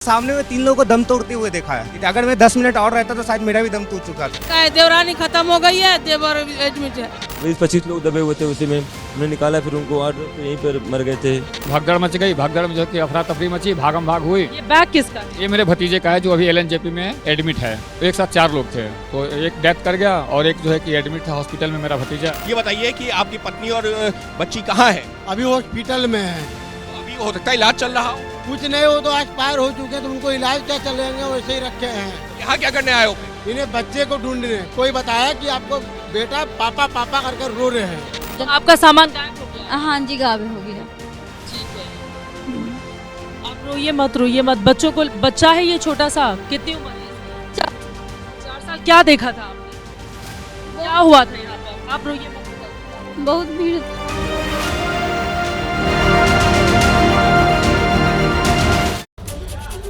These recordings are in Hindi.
सामने में 3 लोगों को दम तोड़ते हुए देखा है। अगर मैं 10 मिनट और रहता तो शायद मेरा भी दम टूट चुका था। देवरानी खत्म हो गई है, देवर एडमिट है। 20-25 लोग दबे हुए थे उसी में, हमने निकाला, फिर उनको और यहीं पर मर गए थे। भगदड़ मच गई, भगदड़ में जो कि अफरा तफरी मची, भागम भाग हुई। ये बैग किसका? ये मेरे भतीजे का है जो अभी एलएनजेपी में एडमिट है। तो एक साथ 4 लोग थे, तो एक डेथ कर गया और एक जो है कि एडमिट था हॉस्पिटल में मेरा भतीजा। ये बताइए कि आपकी पत्नी और बच्ची कहाँ है? अभी हॉस्पिटल में है। अभी हो सकता है इलाज चल रहा हो। कुछ नहीं, वो तो एक्सपायर हो चुके, तो उनको इलाज क्या चलेंगे, वैसे ही रखे हैं। यहाँ क्या करने आए हो? इन्हें बच्चे को ढूंढ रहे हैं। कोई बताया कि आपको बेटा पापा पापा करके रो रहे हैं। तो आपका सामान गायब हो गया? हाँ जी, गायब हो गया। ठीक है, आप रोइए मत। बच्चों को, बच्चा है ये छोटा सा, कितनी उम्र है? 4 साल। क्या देखा था आपने? क्या हुआ था यहाँ पर? आप रोइए मत। बहुत भीड़।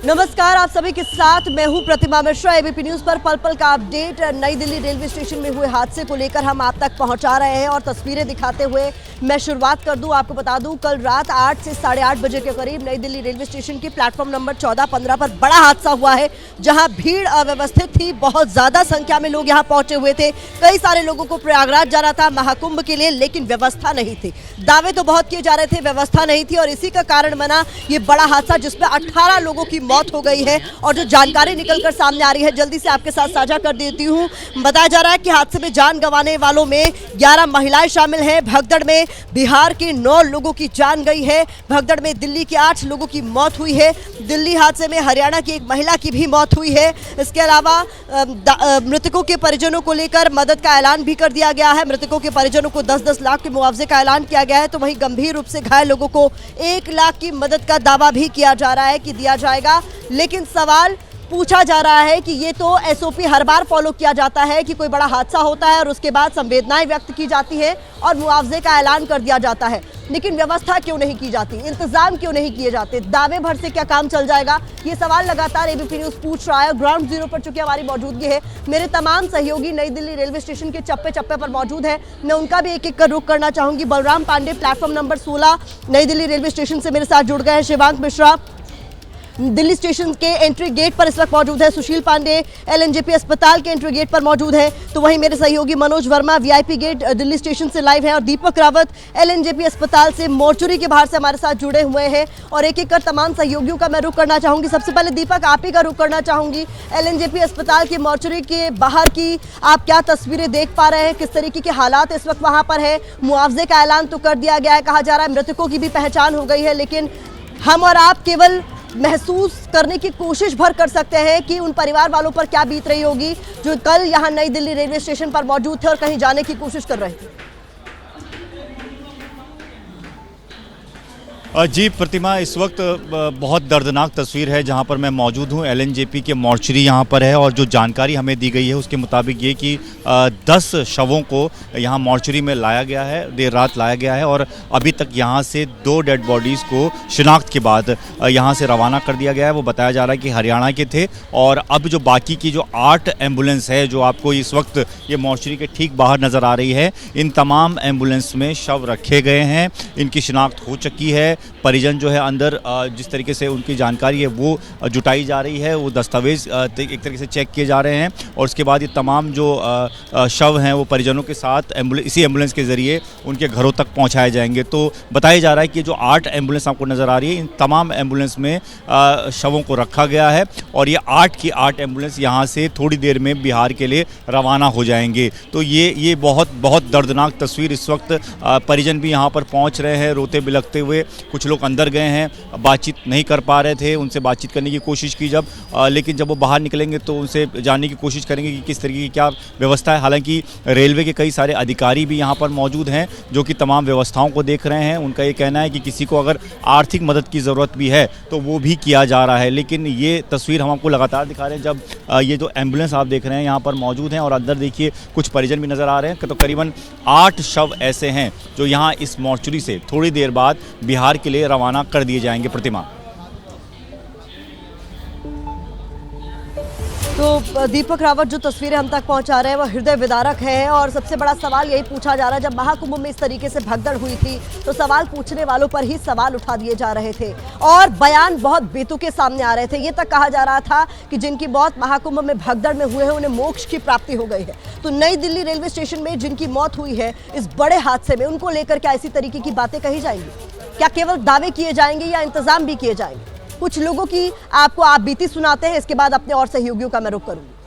नमस्कार, आप सभी के साथ मैं हूं प्रतिमा मिश्रा। एबीपी न्यूज पर पल पल का अपडेट। नई दिल्ली रेलवे स्टेशन में हुए हादसे को लेकर हम आप तक पहुंचा रहे हैं और तस्वीरें दिखाते हुए मैं शुरुआत कर दूं। आपको बता दूं, कल रात 8 से 8:30 बजे के करीब नई दिल्ली रेलवे स्टेशन के प्लेटफॉर्म नंबर 14-15 पर बड़ा हादसा हुआ है, जहां भीड़ अव्यवस्थित थी। बहुत ज्यादा संख्या में लोग यहां पहुंचे हुए थे। कई सारे लोगों को प्रयागराज जाना था महाकुंभ के लिए, लेकिन व्यवस्था नहीं थी। दावे तो बहुत किए जा रहे थे, व्यवस्था नहीं थी और इसी का कारण बना ये बड़ा हादसा, जिसमें 18 लोगों की मौत हो गई है। और जो जानकारी निकलकर सामने आ रही है, जल्दी से आपके साथ साझा कर देती हूँ। बताया जा रहा है कि हादसे में जान गंवाने वालों में 11 महिलाएं शामिल हैं। भगदड़ में बिहार के 9 लोगों की जान गई है। भगदड़ में दिल्ली के 8 लोगों की मौत हुई है। दिल्ली हादसे में हरियाणा की एक महिला की भी मौत हुई है। इसके अलावा मृतकों के परिजनों को लेकर मदद का ऐलान भी कर दिया गया है। मृतकों के परिजनों को 10-10 लाख के मुआवजे का ऐलान किया गया है। तो वहीं गंभीर रूप से घायल लोगों को 1 लाख की मदद का दावा भी किया जा रहा है कि दिया जाएगा। लेकिन सवाल पूछा जा रहा है कि ये तो एसओपी हर बार फॉलो किया जाता है कि कोई बड़ा हादसा होता है और उसके बाद संवेदनाएं व्यक्त की जाती है और मुआवजे का ऐलान कर दिया जाता है, लेकिन व्यवस्था क्यों नहीं की जाती, इंतजाम क्यों नहीं किए जाते, दावे भर से क्या काम चल जाएगा? ये सवाल लगातार एबीपी न्यूज पूछ रहा है। ग्राउंड जीरो पर चूंकि हमारी मौजूदगी है, मेरे तमाम सहयोगी नई दिल्ली रेलवे स्टेशन के चप्पे चप्पे पर मौजूद है। मैं उनका भी एक एक कर रुख करना चाहूंगी। बलराम पांडे प्लेटफॉर्म नंबर 16 नई दिल्ली रेलवे स्टेशन से मेरे साथ जुड़ गए हैं। शिवांक मिश्रा दिल्ली स्टेशन के एंट्री गेट पर इस वक्त मौजूद है। सुशील पांडे एलएनजेपी अस्पताल के एंट्री गेट पर मौजूद है। तो वहीं मेरे सहयोगी Manoj Verma VIP gate Delhi station से लाइव है और दीपक रावत एलएनजेपी अस्पताल से मोर्चरी के बाहर से हमारे साथ जुड़े हुए हैं। और एक एक कर तमाम सहयोगियों का मैं रुख करना चाहूंगी। सबसे पहले दीपक, आप ही का रुख करना चाहूंगी। एलएनजेपी अस्पताल के मोर्चरी के बाहर की आप क्या तस्वीरें देख पा रहे हैं? किस तरीके के हालात इस वक्त वहां पर है? मुआवजे का ऐलान तो कर दिया गया है, कहा जा रहा है मृतकों की भी पहचान हो गई है, लेकिन हम और आप केवल महसूस करने की कोशिश भर कर सकते हैं कि उन परिवार वालों पर क्या बीत रही होगी जो कल यहाँ नई दिल्ली रेलवे स्टेशन पर मौजूद थे और कहीं जाने की कोशिश कर रहे थे। जी प्रतिमा, इस वक्त बहुत दर्दनाक तस्वीर है जहां पर मैं मौजूद हूं। एलएनजेपी के मोर्चरी यहां पर है और जो जानकारी हमें दी गई है उसके मुताबिक ये कि 10 शवों को यहां मोर्चरी में लाया गया है, देर रात लाया गया है और अभी तक यहां से 2 डेड बॉडीज़ को शिनाख्त के बाद यहां से रवाना कर दिया गया है। वो बताया जा रहा है कि हरियाणा के थे और अब जो बाकी की जो 8 एम्बुलेंस है जो आपको इस वक्त ये मोर्चरी के ठीक बाहर नज़र आ रही है, इन तमाम एम्बुलेंस में शव रखे गए हैं। इनकी शिनाख्त हो चुकी है। परिजन जो है अंदर जिस तरीके से उनकी जानकारी है वो जुटाई जा रही है, वो दस्तावेज एक तरीके से चेक किए जा रहे हैं और उसके बाद ये तमाम जो शव हैं वो परिजनों के साथ इसी एम्बुलेंस के ज़रिए उनके घरों तक पहुंचाए जाएंगे। तो बताया जा रहा है कि जो 8 एम्बुलेंस आपको नज़र आ रही है, इन तमाम एम्बुलेंस में शवों को रखा गया है और ये 8 की 8 एम्बुलेंस यहाँ से थोड़ी देर में बिहार के लिए रवाना हो जाएंगे। तो ये बहुत बहुत दर्दनाक तस्वीर इस वक्त। परिजन भी यहाँ पर पहुँच रहे हैं रोते बिलखते हुए। कुछ लोग अंदर गए हैं, बातचीत नहीं कर पा रहे थे, उनसे बातचीत करने की कोशिश की लेकिन जब वो बाहर निकलेंगे तो उनसे जानने की कोशिश करेंगे कि किस तरीके की क्या व्यवस्था है। हालांकि रेलवे के कई सारे अधिकारी भी यहाँ पर मौजूद हैं जो कि तमाम व्यवस्थाओं को देख रहे हैं। उनका ये कहना है कि किसी को अगर आर्थिक मदद की ज़रूरत भी है तो वो भी किया जा रहा है। लेकिन ये तस्वीर हम आपको लगातार दिखा रहे हैं जब ये जो एम्बुलेंस आप देख रहे हैं यहाँ पर मौजूद हैं और अंदर देखिए कुछ परिजन भी नज़र आ रहे हैं। तो करीबन 8 शव ऐसे हैं जो यहाँ इस मोर्चरी से थोड़ी देर बाद बिहार के लिए रवाना कर दिए जाएंगे। प्रतिमा। तो दीपक रावत जो तस्वीरें हम तक पहुंचा रहे हैं वो हृदय विदारक है और सबसे बड़ा सवाल यही पूछा जा रहा है, जब महाकुंभ में इस तरीके से भगदड़ हुई थी तो सवाल पूछने वालों पर ही सवाल उठा दिए जा रहे थे और बयान बहुत बेतुके सामने आ रहे थे। ये तक कहा जा रहा था कि जिनकी मौत महाकुंभ में भगदड़ में हुए हैं उन्हें मोक्ष की प्राप्ति हो गई है। तो नई दिल्ली रेलवे स्टेशन में जिनकी मौत हुई है इस बड़े हादसे में, उनको लेकर क्या इसी तरीके की बातें कही जाएंगी? क्या केवल दावे किए जाएंगे या इंतजाम भी किए जाएंगे? कुछ लोगों की आपको आप बीती सुनाते हैं, इसके बाद अपने और सहयोगियों का मैं रुख करूंगी।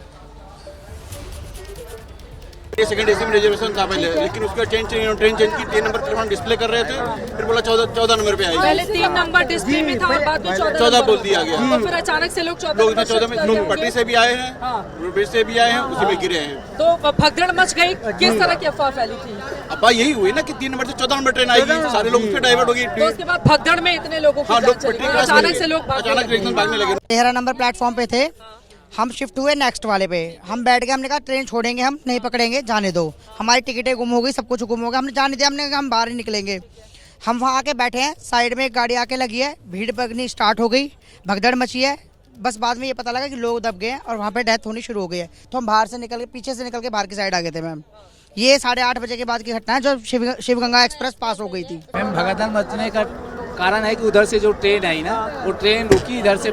ये सेकंड एसी में रिजर्वेशन था पहले, लेकिन उसका ट्रेन चेंज की 3 नंबर प्लेटफॉर्म डिस्प्ले कर रहे थे, फिर बोला 14 नंबर पे आएगी। पहले 3 नंबर डिस्प्ले में था और बाद में 14 बोल दिया गया। तो फिर अचानक से लोग 14 में पटरी से भी आए हैं, रोडवेज से भी आए हैं, उसी में गिरे हैं। तो भगदड़ मच गई। किस तरह की अफवाह फैली थी? अब यही हुई ना कि 3 नंबर से 14 नंबर ट्रेन आएगी, सारे लोग उससे डाइवर्ट हो गई। तो उसके बाद भगदड़ में इतने लोगों को अचानक से लोग अचानक एकदम भागने लगे। 13 नंबर प्लेटफॉर्म पे थे, हम शिफ्ट हुए नेक्स्ट वाले पे। हम बैठ गए, हमने कहा ट्रेन छोड़ेंगे, हम नहीं पकड़ेंगे, जाने दो। हमारी टिकटें गुम हो गई, सब कुछ गुम हो गया, हमने जाने दिया, हमने कहा हम बाहर ही निकलेंगे। हम वहाँ आके बैठे हैं, साइड में एक गाड़ी आके लगी है, भीड़ भगनी स्टार्ट हो गई, भगदड़ मची है। बस बाद में ये पता लगा कि लोग दब गए हैं और वहाँ पे डेथ होनी शुरू हो गई है। तो हम बाहर से निकल के, पीछे से निकल के बाहर की साइड आ गए थे मैम। ये 8:30 बजे के बाद की घटना है जब शिवगंगा एक्सप्रेस पास हो गई थी। मैम भगदड़ मचने का कारण है कि उधर से जो ट्रेन आई ना, वो ट्रेन रुकी, इधर से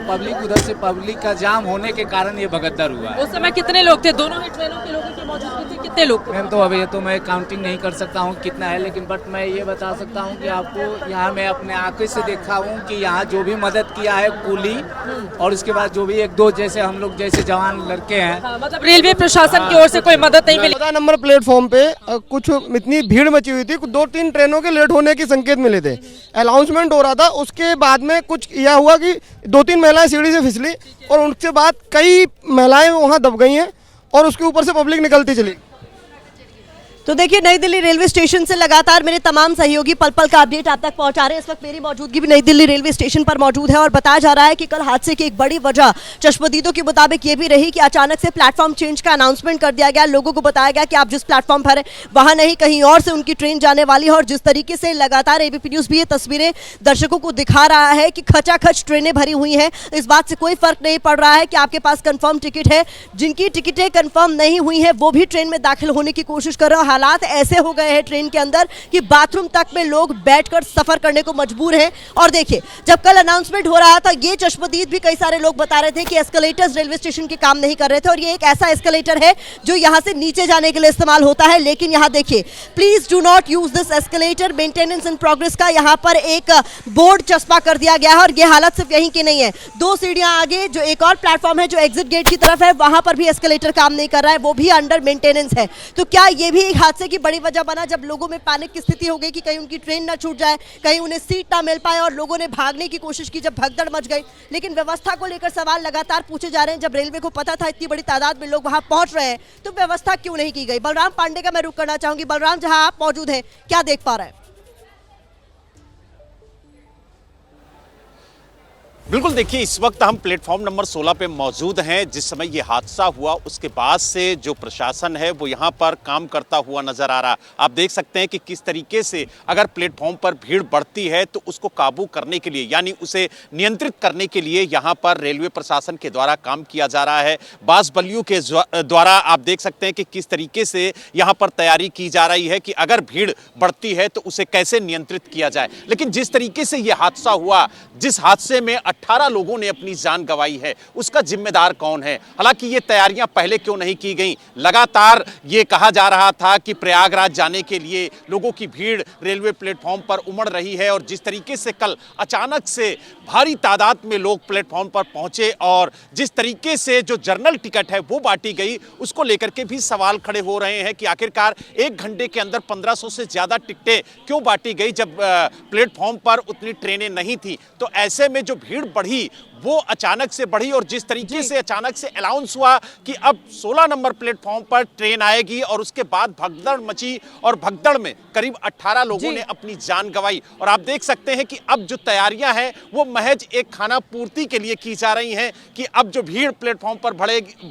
पब्लिक का जाम होने के कारण ये भगदड़ हुआ। उस समय कितने लोग थे? दोनों ही ट्रेनों के लोगों की मौजूदगी थी, कितने लोग थे? मैम तो अभी तो मैं काउंटिंग नहीं कर सकता हूँ कितना है, लेकिन बट मैं ये बता सकता हूँ कि आपको यहाँ मैं अपने आंखें से देखा हूँ कि यहाँ जो भी मदद किया है कुली और उसके बाद जो भी 1-2 जैसे हम लोग जैसे जवान लड़के हैं, मतलब रेलवे प्रशासन की ओर से कोई मदद नहीं मिली। 14 नंबर प्लेटफॉर्म पे कुछ इतनी भीड़ मची हुई थी, 2-3 ट्रेनों के लेट होने के संकेत मिले थे, अनाउंसमेंट हो रहा था। उसके बाद में कुछ यह हुआ कि 2-3 महिलाएं सीढ़ी से फिसली और उसके बाद कई महिलाएं वहां दब गई हैं और उसके ऊपर से पब्लिक निकलती चली। तो देखिए, नई दिल्ली रेलवे स्टेशन से लगातार मेरे तमाम सहयोगी पल पल का अपडेट आप तक पहुंचा रहे हैं। इस वक्त मेरी मौजूदगी भी नई दिल्ली रेलवे स्टेशन पर मौजूद है और बताया जा रहा है कि कल हादसे की एक बड़ी वजह चश्मदीदों के मुताबिक ये भी रही कि अचानक से प्लेटफॉर्म चेंज का अनाउंसमेंट कर दिया गया। लोगों को बताया गया कि आप जिस प्लेटफॉर्म पर हैं वहां नहीं, कहीं और से उनकी ट्रेन जाने वाली है। और जिस तरीके से लगातार एबीपी न्यूज भी ये तस्वीरें दर्शकों को दिखा रहा है कि खचाखच ट्रेनें भरी हुई हैं, इस बात से कोई फर्क नहीं पड़ रहा है कि आपके पास कंफर्म टिकट है। जिनकी टिकटें कंफर्म नहीं हुई है वो भी ट्रेन में दाखिल होने की कोशिश कर रहे हैं। हालात ऐसे हो गए हैं ट्रेन के अंदर कि बाथरूम तक में लोग बैठकर सफर करने को मजबूर हैं। और देखिए, जब कल अनाउंसमेंट हो रहा था ये चश्मदीद भी कई सारे लोग बता रहे थे कि एस्केलेटर्स रेलवे स्टेशन के काम नहीं कर रहे थे और ये एक ऐसा एस्केलेटर है जो यहां से नीचे जाने के लिए इस्तेमाल होता है। लेकिन यहां देखिए, please do not use this escalator, maintenance in progress का यहां पर एक बोर्ड चस्पा कर दिया गया है। और ये हालत सिर्फ यहीं की नहीं है, 2 सीढ़ियां आगे जो एक और प्लेटफॉर्म है जो एग्जिट गेट की तरफ है, वहां पर भी एस्केलेटर काम नहीं कर रहा है, वो भी अंडर मेंटेनेंस है। तो क्या ये भी एक हादसे की बड़ी वजह बना जब लोगों में पैनिक की स्थिति हो गई कि कहीं उनकी ट्रेन ना छूट जाए, कहीं उन्हें सीट ना मिल पाए और लोगों ने भागने की कोशिश की जब भगदड़ मच गई। लेकिन व्यवस्था को लेकर सवाल लगातार पूछे जा रहे हैं। जब रेलवे को पता था इतनी बड़ी तादाद में लोग वहां पहुंच रहे हैं तो व्यवस्था क्यों नहीं की गई? बलराम पांडे का मैं रुख करना चाहूंगी। बलराम, जहां आप मौजूद हैं, क्या देख पा रहे हैं? बिल्कुल, देखिए इस वक्त हम प्लेटफॉर्म नंबर 16 पे मौजूद हैं। जिस समय ये हादसा हुआ उसके बाद से जो प्रशासन है वो यहाँ पर काम करता हुआ नजर आ रहा। आप देख सकते हैं कि किस तरीके से अगर प्लेटफॉर्म पर भीड़ बढ़ती है तो उसको काबू करने के लिए, यानी उसे नियंत्रित करने के लिए यहाँ पर रेलवे प्रशासन के द्वारा काम किया जा रहा है। बास बलियों के द्वारा आप देख सकते हैं कि किस तरीके से यहाँ पर तैयारी की जा रही है कि अगर भीड़ बढ़ती है तो उसे कैसे नियंत्रित किया जाए। लेकिन जिस तरीके से ये हादसा हुआ, जिस हादसे में 18 लोगों ने अपनी जान गंवाई है, उसका जिम्मेदार कौन है? हालांकि ये तैयारियां पहले क्यों नहीं की गई? लगातार ये कहा जा रहा था कि प्रयागराज जाने के लिए लोगों की भीड़ रेलवे प्लेटफॉर्म पर उमड़ रही है और जिस तरीके से कल अचानक से भारी तादाद में लोग प्लेटफॉर्म पर पहुंचे और जिस तरीके से जो जनरल टिकट है वो बांटी गई, उसको लेकर के भी सवाल खड़े हो रहे हैं कि आखिरकार 1 घंटे के अंदर 1500 से ज्यादा टिकटें क्यों बांटी गई जब प्लेटफॉर्म पर उतनी ट्रेनें नहीं थी। तो ऐसे में जो भीड़ बढ़ी वो अचानक से बढ़ी और जिस तरीके से अचानक से अनाउंस हुआ कि अब 16 नंबर प्लेटफॉर्म पर ट्रेन आएगी और उसके बाद भगदड़ मची और भगदड़ में करीब 18 लोगों ने अपनी जान गंवाई। और आप देख सकते हैं कि अब जो तैयारियां हैं वो महज एक खाना पूर्ति के लिए की जा रही हैं कि अब जो भीड़ प्लेटफॉर्म पर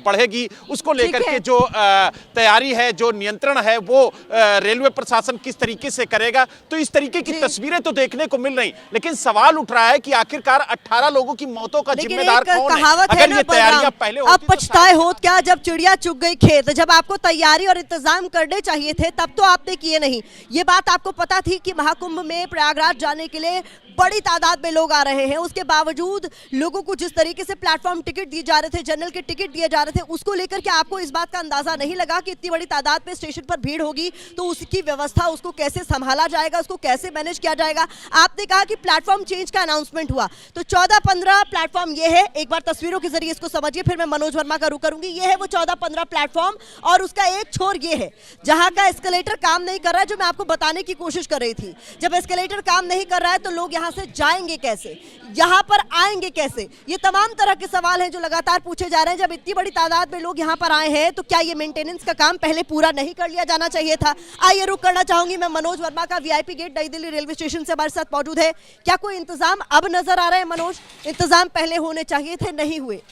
बढ़ेगी उसको लेकर के जो तैयारी है, जो नियंत्रण है वो रेलवे प्रशासन किस तरीके से करेगा। तो इस तरीके की तस्वीरें तो देखने को मिल रही, लेकिन सवाल उठ रहा है कि आखिरकार 18 लोगों की मौतों हादसों का लेकिन जिम्मेदार एक कौन है? कहावत है अगर ना ये तैयारियां बलराम, पहले अब होती तो पछताए होत क्या जब चिड़िया चुग गई खेत। जब आपको तैयारी और इंतजाम करने चाहिए थे तब तो आपने किए नहीं। ये बात आपको पता थी कि महाकुंभ में प्रयागराज जाने के लिए बड़ी तादाद में लोग आ रहे हैं, उसके बावजूद लोगों को जिस तरीके से प्लेटफॉर्म टिकट दिए जा रहे थे, जनरल के टिकट दिए जा रहे थे, उसको लेकर के आपको इस बात का अंदाजा नहीं लगा कि इतनी बड़ी तादाद में स्टेशन पर भीड़ होगी तो उसकी व्यवस्था, उसको कैसे संभाला जाएगा, उसको कैसे मैनेज किया जाएगा। आपने कहा कि प्लेटफॉर्म चेंज का अनाउंसमेंट हुआ, तो 14-15 प्लेटफॉर्म ये है। एक बार तस्वीरों के जरिए इसको समझिए, फिर मैं मनोज वर्मा का रुख करूंगी। ये है वो 14-15 प्लेटफॉर्म और उसका एक छोर ये है जहां का एस्केलेटर काम नहीं कर रहा है, जो मैं आपको बताने की कोशिश कर रही थी। जब एस्केलेटर काम नहीं कर रहा है तो लोग यहां से जाएंगे कैसे, यहां पर आएंगे कैसे, ये तमाम तरह के सवाल हैं जो लगातार पूछे जा रहे हैं। जब इतनी बड़ी तादाद में लोग यहां पर आए हैं तो क्या ये मेंटेनेंस का काम पहले पूरा नहीं कर लिया जाना चाहिए था? आइए रुक करना चाहूंगी मैं मनोज वर्मा का, वीआईपी गेट नई दिल्ली रेलवे स्टेशन से हमारे साथ मौजूद है। क्या कोई इंतजाम अब नजर आ रहे हैं मनोज? इंतजाम पहले होने चाहिए थे, नहीं हुए,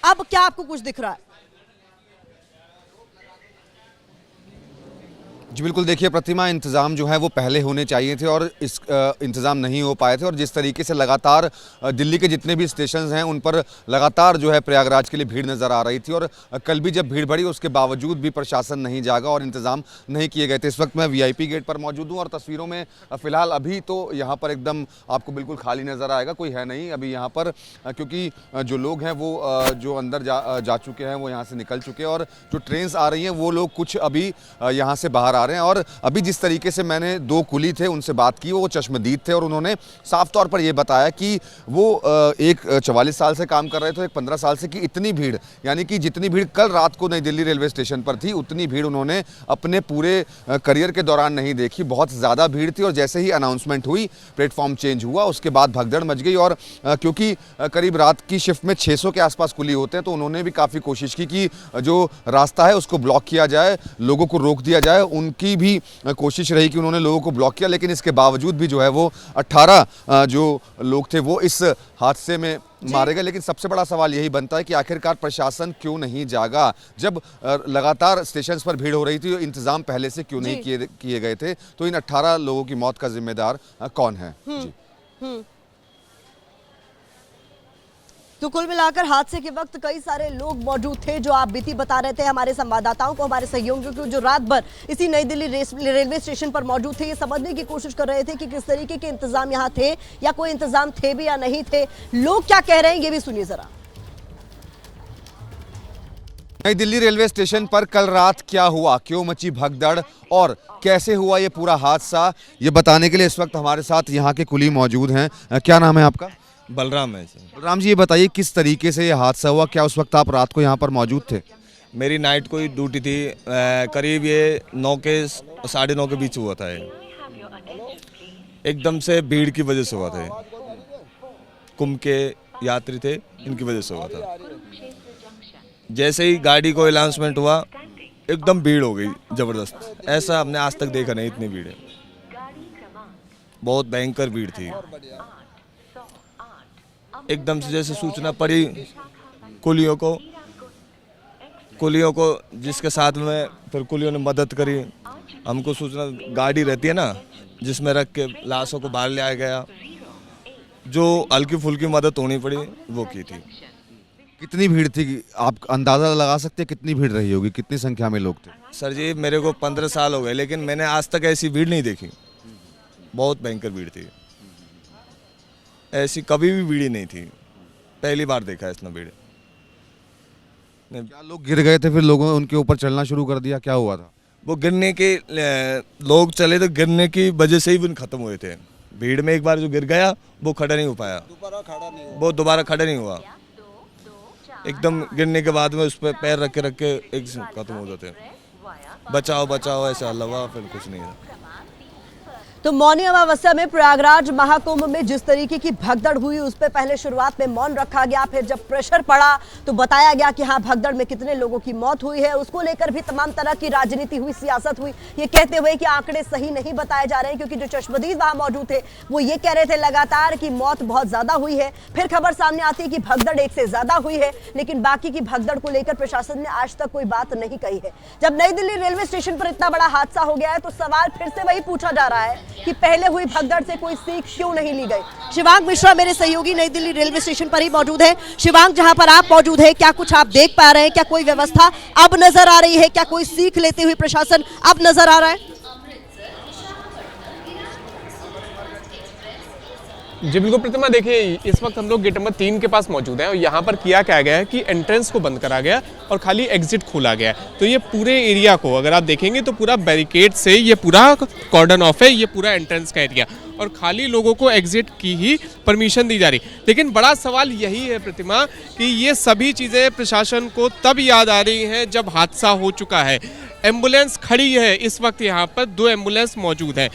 अब क्या आपको कुछ दिख रहा है? जी बिल्कुल, देखिए प्रतिमा, इंतज़ाम जो है वो पहले होने चाहिए थे और इस इंतज़ाम नहीं हो पाए थे। और जिस तरीके से लगातार दिल्ली के जितने भी स्टेशन हैं उन पर लगातार जो है प्रयागराज के लिए भीड़ नज़र आ रही थी और कल भी जब भीड़ बढ़ी उसके बावजूद भी प्रशासन नहीं जागा और इंतज़ाम नहीं किए गए थे। इस वक्त मैं वीआईपी गेट पर मौजूद हूँ और तस्वीरों में फ़िलहाल अभी तो यहाँ पर एकदम आपको बिल्कुल खाली नज़र आएगा, कोई है नहीं अभी यहाँ पर, क्योंकि जो लोग हैं वो जो अंदर जा चुके हैं वो यहाँ से निकल चुके हैं और जो ट्रेन्स आ रही हैं वो लोग कुछ अभी यहाँ से बाहर आ रहे हैं। और अभी जिस तरीके से मैंने 2 कुली थे उनसे बात की, वो चश्मदीद थे और उन्होंने साफ तौर पर ये बताया कि वो एक 44 साल से काम कर रहे थे, एक 15 साल से, कि इतनी भीड़, यानी कि जितनी भीड़ कल रात को नई दिल्ली रेलवे स्टेशन पर थी उतनी भीड़ उन्होंने अपने पूरे करियर के दौरान नहीं देखी। बहुत ज़्यादा भीड़ थी और जैसे ही अनाउंसमेंट हुई, प्लेटफॉर्म चेंज हुआ, उसके बाद भगदड़ मच गई। और क्योंकि करीब रात की शिफ्ट में 600 के आसपास कुली होते हैं तो उन्होंने भी काफ़ी कोशिश की कि जो रास्ता है उसको ब्लॉक किया जाए, लोगों को रोक दिया जाए। उनकी भी कोशिश रही कि उन्होंने लोगों को ब्लॉक किया, लेकिन इसके बावजूद भी जो है वो 18 जो लोग थे वो इस हादसे में मारे गए। लेकिन सबसे बड़ा सवाल यही बनता है कि आखिरकार प्रशासन क्यों नहीं जागा? जब लगातार स्टेशन पर भीड़ हो रही थी, इंतजाम पहले से क्यों नहीं किए गए थे? तो इन 18 लोगों की मौत का जिम्मेदार कौन है? जी। तो कुल मिलाकर हादसे के वक्त कई सारे लोग मौजूद थे, जो आप बीती बता रहे थे हमारे संवाददाताओं को, हमारे सहयोगियों को, जो रात भर इसी नई दिल्ली रेलवे स्टेशन पर मौजूद थे। ये समझने की कोशिश कर रहे थे कि किस तरीके के इंतजाम यहाँ थे या कोई इंतजाम थे भी या नहीं थे। लोग क्या कह रहे हैं ये भी सुनिए जरा। नई दिल्ली रेलवे स्टेशन पर कल रात क्या हुआ, क्यों मची भगदड़ और कैसे हुआ ये पूरा हादसा, ये बताने के लिए इस वक्त हमारे साथ यहाँ के कुली मौजूद हैं। क्या नाम है आपका? बलराम है। बलराम जी, ये बताइए किस तरीके से ये हादसा हुआ, क्या उस वक्त आप रात को यहाँ पर मौजूद थे? मेरी नाइट को ड्यूटी थी, करीब ये 9 के 9:30 के बीच हुआ था। एकदम से भीड़ की वजह से हुआ था, कुंभ के यात्री थे इनकी वजह से हुआ था। जैसे ही गाड़ी को अनाउंसमेंट हुआ एकदम भीड़ हो गई ज़बरदस्त, ऐसा हमने आज तक देखा नहीं, इतनी भीड़ है, बहुत भयंकर भीड़ थी। एकदम से जैसे सूचना पड़ी कुलियों को, जिसके साथ में फिर कुलियों ने मदद करी। हमको सूचना, गाड़ी रहती है ना जिसमें रख के लाशों को बाहर ले आया गया, जो हल्की फुल्की मदद होनी पड़ी वो की थी। कितनी भीड़ थी, आप अंदाज़ा लगा सकते हैं कितनी भीड़ रही होगी, कितनी संख्या में लोग थे? सर जी, मेरे को 15 साल हो गए लेकिन मैंने आज तक ऐसी भीड़ नहीं देखी, बहुत भयंकर भीड़ थी, ऐसी कभी भी भीड़ नहीं थी, पहली बार देखा है इतना भीड़। क्या लोग गिर गए थे, फिर लोगों ने उनके ऊपर चलना शुरू कर दिया, क्या हुआ था? वो गिरने के लोग चले तो गिरने की वजह से ही वो खत्म हुए थे। भीड़ में एक बार जो गिर गया वो खड़ा नहीं हो पाया, वो दोबारा खड़ा नहीं हुआ, एकदम गिरने के बाद में उस पर पैर रख के एक खत्म हो जाते। बचाओ ऐसा अलावा फिर कुछ नहीं है। तो मौनी अमावस्या में प्रयागराज महाकुंभ में जिस तरीके की भगदड़ हुई उस पर पहले शुरुआत में मौन रखा गया, फिर जब प्रेशर पड़ा तो बताया गया कि हाँ भगदड़ में कितने लोगों की मौत हुई है। उसको लेकर भी तमाम तरह की राजनीति हुई, सियासत हुई, ये कहते हुए कि आंकड़े सही नहीं बताए जा रहे हैं, क्योंकि जो चश्मदीद वहां मौजूद थे वो ये कह रहे थे लगातार कि मौत बहुत ज्यादा हुई है। फिर खबर सामने आती है कि भगदड़ 1 से ज्यादा हुई है, लेकिन बाकी की भगदड़ को लेकर प्रशासन ने आज तक कोई बात नहीं कही है। जब नई दिल्ली रेलवे स्टेशन पर इतना बड़ा हादसा हो गया है तो सवाल फिर से वही पूछा जा रहा है कि पहले हुई भगदड़ से कोई सीख क्यों नहीं ली गई। शिवांग मिश्रा मेरे सहयोगी नई दिल्ली रेलवे स्टेशन पर ही मौजूद है। शिवांग, जहां पर आप मौजूद है, क्या कुछ आप देख पा रहे हैं? क्या कोई व्यवस्था अब नजर आ रही है? क्या कोई सीख लेते हुए प्रशासन अब नजर आ रहा है? जी बिल्कुल प्रतिमा, देखिए इस वक्त हम लोग गेट नंबर 3 के पास मौजूद हैं और यहाँ पर किया क्या गया है कि एंट्रेंस को बंद करा गया और खाली एग्जिट खोला गया है। तो ये पूरे एरिया को अगर आप देखेंगे तो पूरा बैरिकेड से ये पूरा कॉर्डन ऑफ है, ये पूरा एंट्रेंस का एरिया, और खाली लोगों को एग्जिट की ही परमिशन दी जा रही। लेकिन बड़ा सवाल यही है प्रतिमा कि ये सभी चीज़ें प्रशासन को तब याद आ रही हैं जब हादसा हो चुका है। एम्बुलेंस खड़ी है इस वक्त, यहाँ पर 2 एम्बुलेंस मौजूद हैं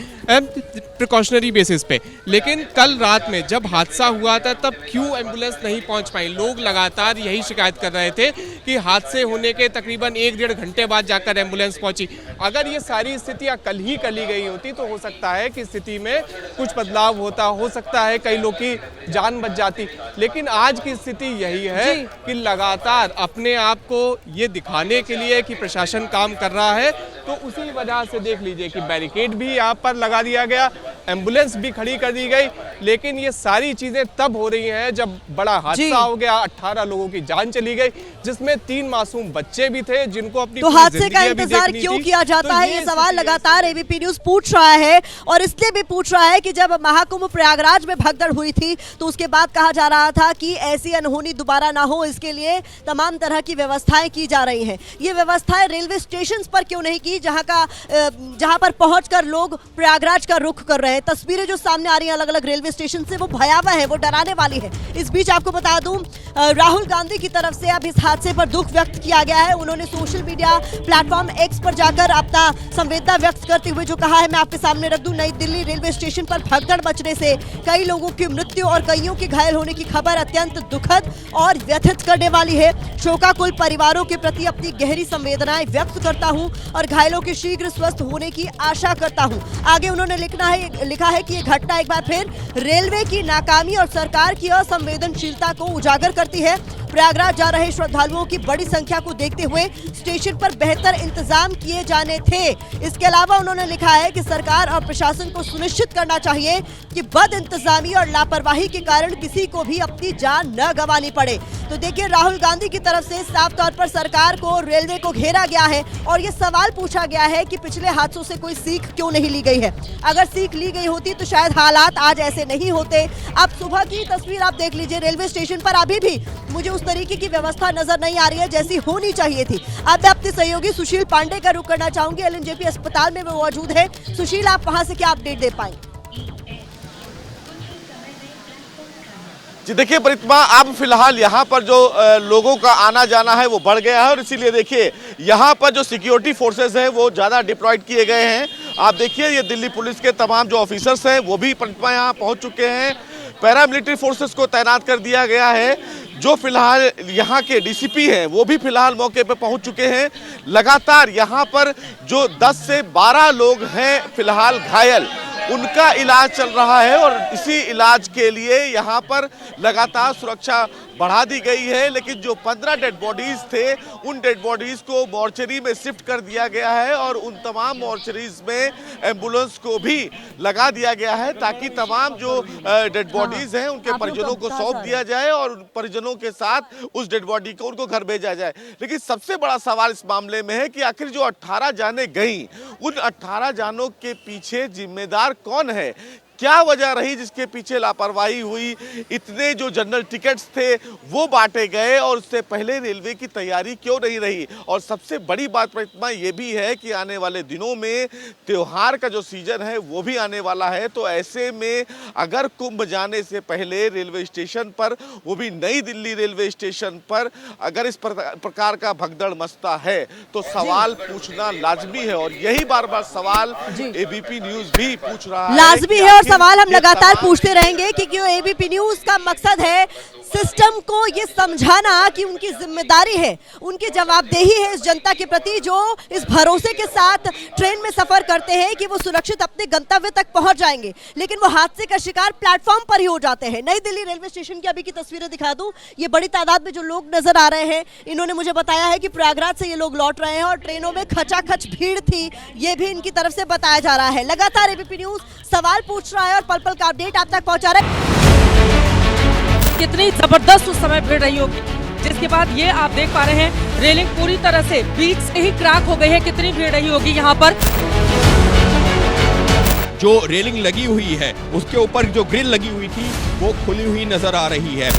प्रिकॉशनरी बेसिस पे, लेकिन कल रात में जब हादसा हुआ था तब क्यों एम्बुलेंस नहीं पहुँच पाई? लोग लगातार यही शिकायत कर रहे थे कि हादसे होने के तकरीबन 1-1.5 घंटे बाद जाकर एम्बुलेंस पहुंची। अगर ये सारी स्थितियाँ कल ही कली गई होती तो हो सकता है कि स्थिति में कुछ बदलाव होता, हो सकता है कई लोग की जान बच जाती। लेकिन आज की स्थिति यही है कि लगातार अपने आप को ये दिखाने के लिए कि प्रशासन काम कर रहा है, तो उसी वजह से देख लीजिए कि बैरिकेड भी यहाँ पर लगा दिया गया, एम्बुलेंस भी खड़ी कर दी गई। लेकिन ये सारी चीजें तब हो रही हैं जब बड़ा हादसा हो गया, 18 लोगों की जान चली गई, जिसमें 3 मासूम बच्चे भी थे जिनको अपनी तो हादसे का इंतजार क्यों किया जाता है, ये सवाल लगातार एबीपी न्यूज पूछ रहा है। और इसलिए भी पूछ रहा है कि जब महाकुंभ प्रयागराज में भगदड़ हुई थी तो उसके बाद कहा जा रहा था कि ऐसी अनहोनी दोबारा ना हो, इसके लिए तमाम तरह की व्यवस्थाएं की जा रही हैं। ये व्यवस्थाएं रेलवे स्टेशन पर क्यों नहीं की, जहां पर पहुंचकर लोग प्रयागराज का रुख कर रहे हैं? तस्वीरें जो सामने आ रही हैं अलग अलग रेलवे स्टेशन से, वो भयावह है, वो डराने वाली है। इस बीच आपको बता दूं, राहुल गांधी की तरफ से अब इस हादसे पर दुख व्यक्त किया गया है। उन्होंने सोशल मीडिया प्लेटफॉर्म एक्स पर जाकर अपना संवेदना व्यक्त करते हुए जो कहा है, मैं आपके सामने रख दूं। नई दिल्ली रेलवे स्टेशन पर भगदड़ मचने से कई लोगों की मृत्यु और कईयों के घायल होने की खबर अत्यंत दुखद और व्यथित करने वाली है। शोकाकुल परिवारों के प्रति अपनी गहरी संवेदनाएं व्यक्त करता हूं और घायलों के शीघ्र स्वस्थ होने की आशा करता हूं। आगे उन्होंने लिखा है कि ये घटना एक बार फिर रेलवे की नाकामी और सरकार की असंवेदनशीलता को उजागर करती है। प्रयागराज जा रहे श्रद्धालुओं की बड़ी संख्या को देखते हुए स्टेशन पर बेहतर इंतजाम किए जाने थे। इसके अलावा उन्होंने लिखा है कि सरकार और प्रशासन को सुनिश्चित करना चाहिए कि बद इंतजामी और लापरवाही के कारण किसी को भी अपनी जान न गंवानी पड़े। तो देखिए, राहुल गांधी की तरफ से साफ तौर पर सरकार को, रेलवे को घेरा गया है और ये सवाल पूछा गया है कि पिछले हादसों से कोई सीख क्यों नहीं ली गई है। अगर सीख ली गई होती तो शायद हालात आज ऐसे नहीं होते। अब सुबह की तस्वीर आप देख लीजिए, रेलवे स्टेशन पर अभी भी मुझे उस तरीके की व्यवस्था नजर नहीं आ रही है जैसी होनी चाहिए थी। अब मैं अपने सहयोगी सुशील पांडे का रुख करना चाहूंगी, एलएनजेपी अस्पताल में वो मौजूद है। सुशील, आप वहां से क्या अपडेट दे पाएंगे? जी देखिए प्रतिमा, अब फिलहाल यहाँ पर जो लोगों का आना जाना है वो बढ़ गया है और इसीलिए देखिए यहाँ पर जो सिक्योरिटी फोर्सेस हैं वो ज़्यादा डिप्लॉयड किए गए हैं। आप देखिए, ये दिल्ली पुलिस के तमाम जो ऑफिसर्स हैं वो भी प्रतिमा यहाँ पहुँच चुके हैं। पैरामिलिट्री फोर्सेस को तैनात कर दिया गया है। जो फिलहाल यहाँ के डीसीपी हैं वो भी फिलहाल मौके पर पहुँच चुके हैं। लगातार यहाँ पर जो 10 से 12 लोग हैं फिलहाल घायल, उनका इलाज चल रहा है और इसी इलाज के लिए यहाँ पर लगातार सुरक्षा बढ़ा दी गई है। लेकिन जो 15 डेड बॉडीज थे, उन डेड बॉडीज को मॉर्चरी में शिफ्ट कर दिया गया है और उन तमाम मॉर्चरीज में एम्बुलेंस को भी लगा दिया गया है ताकि तमाम जो डेड बॉडीज हैं उनके परिजनों को सौंप दिया जाए और उन परिजनों के साथ उस डेड बॉडी को उनको घर भेजा जाए। लेकिन सबसे बड़ा सवाल इस मामले में है कि आखिर जो 18 जानें गईं, उन 18 जानों के पीछे जिम्मेदार कौन है? क्या वजह रही जिसके पीछे लापरवाही हुई? इतने जो जनरल टिकट्स थे वो बांटे गए और उससे पहले रेलवे की तैयारी क्यों नहीं रही? और सबसे बड़ी बात प्रतिमा ये भी है कि आने वाले दिनों में त्योहार का जो सीजन है वो भी आने वाला है। तो ऐसे में अगर कुंभ जाने से पहले रेलवे स्टेशन पर, वो भी नई दिल्ली रेलवे स्टेशन पर, अगर इस प्रकार का भगदड़ मचता है तो सवाल पूछना लाजमी है और यही बार बार सवाल एबीपी न्यूज भी पूछ रहा है। लाजमी है और सवाल हम लगातार पूछते रहेंगे कि क्यों एबीपी न्यूज का मकसद है सिस्टम को ये समझाना कि उनकी जिम्मेदारी है, उनकी जवाबदेही है इस जनता के प्रति जो इस भरोसे के साथ ट्रेन में सफर करते हैं कि वो सुरक्षित अपने गंतव्य तक पहुंच जाएंगे, लेकिन वो हादसे का शिकार प्लेटफॉर्म पर ही हो जाते हैं। नई दिल्ली रेलवे स्टेशन की अभी की तस्वीरें दिखा दूं, ये बड़ी तादाद में जो लोग नजर आ रहे हैं, इन्होंने मुझे बताया है कि प्रयागराज से ये लोग लौट रहे हैं और ट्रेनों में खचाखच भीड़ थी, ये भी इनकी तरफ से बताया जा रहा है। लगातार एबीपी न्यूज सवाल पूछ रहा है और पल पल का अपडेट आप तक पहुंचा रहा है। कितनी जबरदस्त उस समय भीड़ रही होगी, जिसके बाद ये आप देख पा रहे हैं रेलिंग पूरी तरह से बीच से ही क्रैक हो गई है। कितनी भीड़ रही होगी यहाँ पर। जो रेलिंग लगी हुई है उसके ऊपर जो ग्रिल लगी हुई थी वो खुली हुई नजर आ रही है।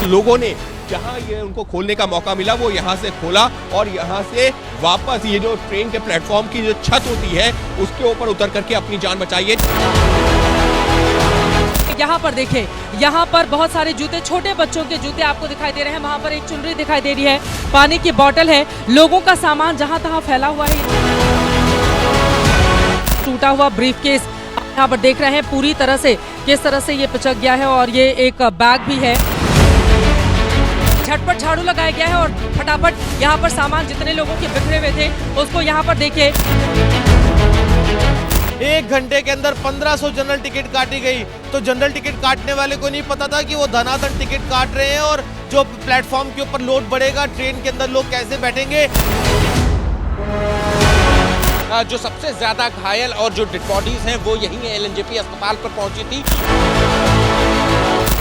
लोगों ने जहां ये उनको खोलने का मौका मिला वो यहां से खोला और यहां से वापस ये जो ट्रेन के प्लेटफॉर्म की जो छत होती है उसके ऊपर उतर करके अपनी जान बचाई है। यहाँ पर देखें, यहाँ पर बहुत सारे जूते, छोटे बच्चों के जूते आपको दिखाई दे रहे हैं। वहाँ पर एक चुनरी दिखाई दे रही है, पानी की बोतल है, लोगों का सामान जहाँ तहाँ फैला हुआ है। टूटा हुआ ब्रीफकेस आप यहाँ पर देख रहे हैं पूरी तरह से किस तरह से ये पिचक गया है और ये एक बैग भी है। झटपट झाड़ू लगाया गया है और फटाफट यहाँ पर सामान जितने लोगों के बिखरे हुए थे उसको यहाँ पर देखिए। 1 घंटे के अंदर 1500 जनरल टिकट काटी गई। तो जनरल टिकट काटने वाले को नहीं पता था कि वो धनाधन टिकट काट रहे हैं और जो प्लेटफॉर्म के ऊपर लोड बढ़ेगा ट्रेन के अंदर लोग कैसे बैठेंगे। जो सबसे ज्यादा घायल और जो डेड बॉडीज हैं वो यहीं एलएनजेपी अस्पताल पर पहुंची थी।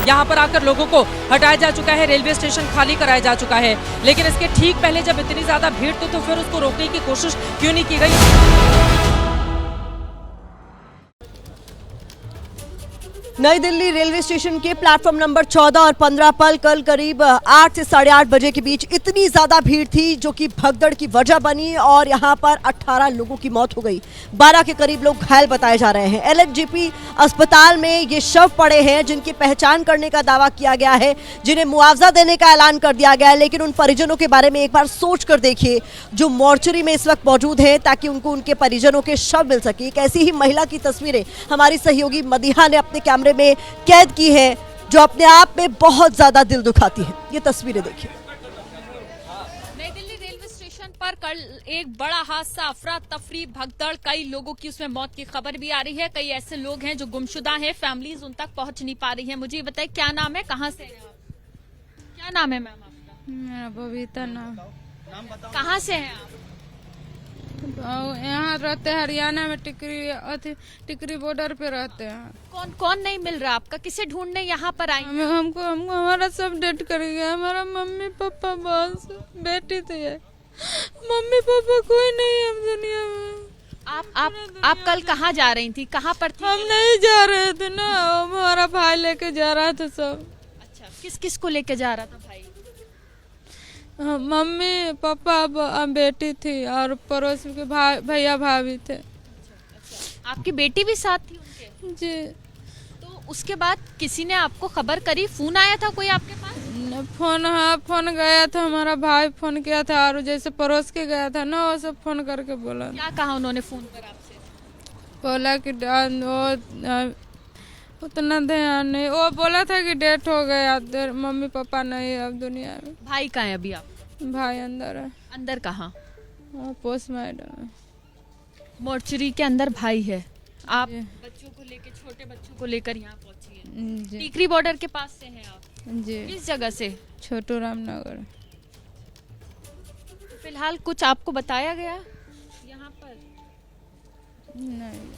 यहाँ पर आकर लोगों को हटाया जा चुका है, रेलवे स्टेशन खाली कराया जा चुका है, लेकिन इसके ठीक पहले जब इतनी ज्यादा भीड़ थी तो फिर उसको रोकने की कोशिश क्यों नहीं की गई। नई दिल्ली रेलवे स्टेशन के प्लेटफॉर्म नंबर 14 और 15 पर कल करीब 8 से 8:30 बजे के बीच इतनी ज्यादा भीड़ थी जो कि भगदड़ की वजह बनी और यहां पर 18 लोगों की मौत हो गई, 12 के करीब लोग घायल बताए जा रहे हैं। एलएनजेपी अस्पताल में ये शव पड़े हैं जिनकी पहचान करने का दावा किया गया है, जिन्हें मुआवजा देने का ऐलान कर दिया गया है, लेकिन उन परिजनों के बारे में एक बार सोच कर देखिए जो मॉर्चरी में इस वक्त मौजूद है ताकि उनको उनके परिजनों के शव मिल सके। एक ऐसी ही महिला की तस्वीरें हमारी सहयोगी मदीहा ने अपने कैमरे में कैद की है जो अपने आप में बहुत ज्यादा दिल दुखाती है। ये तस्वीरें देखिए। नई दिल्ली रेलवे स्टेशन पर कल एक बड़ा हादसा, अफरा तफरी, भगदड़, कई लोगों की उसमें मौत की खबर भी आ रही है। कई ऐसे लोग हैं जो गुमशुदा हैं, फैमिलीज उन तक पहुंच नहीं पा रही हैं। मुझे बताइए क्या नाम है, कहाँ से हैं आप? क्या नाम है मैम आपका? मेरा बबीता नाम। कहाँ से हैं आप? यहाँ रहते हैं हरियाणा में, टिकरी बॉर्डर पे रहते हैं। कौन कौन नहीं मिल रहा आपका? किसे ढूंढने यहाँ पर आई? हमको हमारा सब डेट कर गया। हमारा मम्मी पापा, बस बेटी थी, मम्मी पापा कोई नहीं है दुनिया में। आप कल कहाँ जा रही थी, कहाँ पर थी? हम नहीं जा रहे थे ना, हमारा भाई लेके जा रहा था सब। अच्छा, किस किस को लेके जा रहा था भाई? मम्मी पापा, बेटी थी और पड़ोस के भैया भाभी थे। आपकी बेटी भी साथ थी उनके? जी। तो उसके बाद किसी ने आपको खबर करी, फोन आया था कोई आपके पास? फोन गया था, हमारा भाई फोन किया था और जैसे पड़ोस के गया था ना वो सब फोन करके बोला। क्या कहा उन्होंने फोन पर आपसे? बोला कि उतना ध्यान नहीं, वो बोला था कि डेथ हो गया, मम्मी पापा नहीं है अब दुनिया में। भाई कहाँ है अभी आप? भाई अंदर है। अंदर कहाँ? पोस्टमार्टम। मोर्चरी के अंदर भाई है। आप बच्चों को लेकर, छोटे बच्चों को लेकर यहाँ पहुँची हैं? टिकरी बॉर्डर के पास से हैं आप? जी। किस जगह से? छोटू रामनगर। फिलहाल कुछ आपको बताया गया यहाँ पर? नहीं।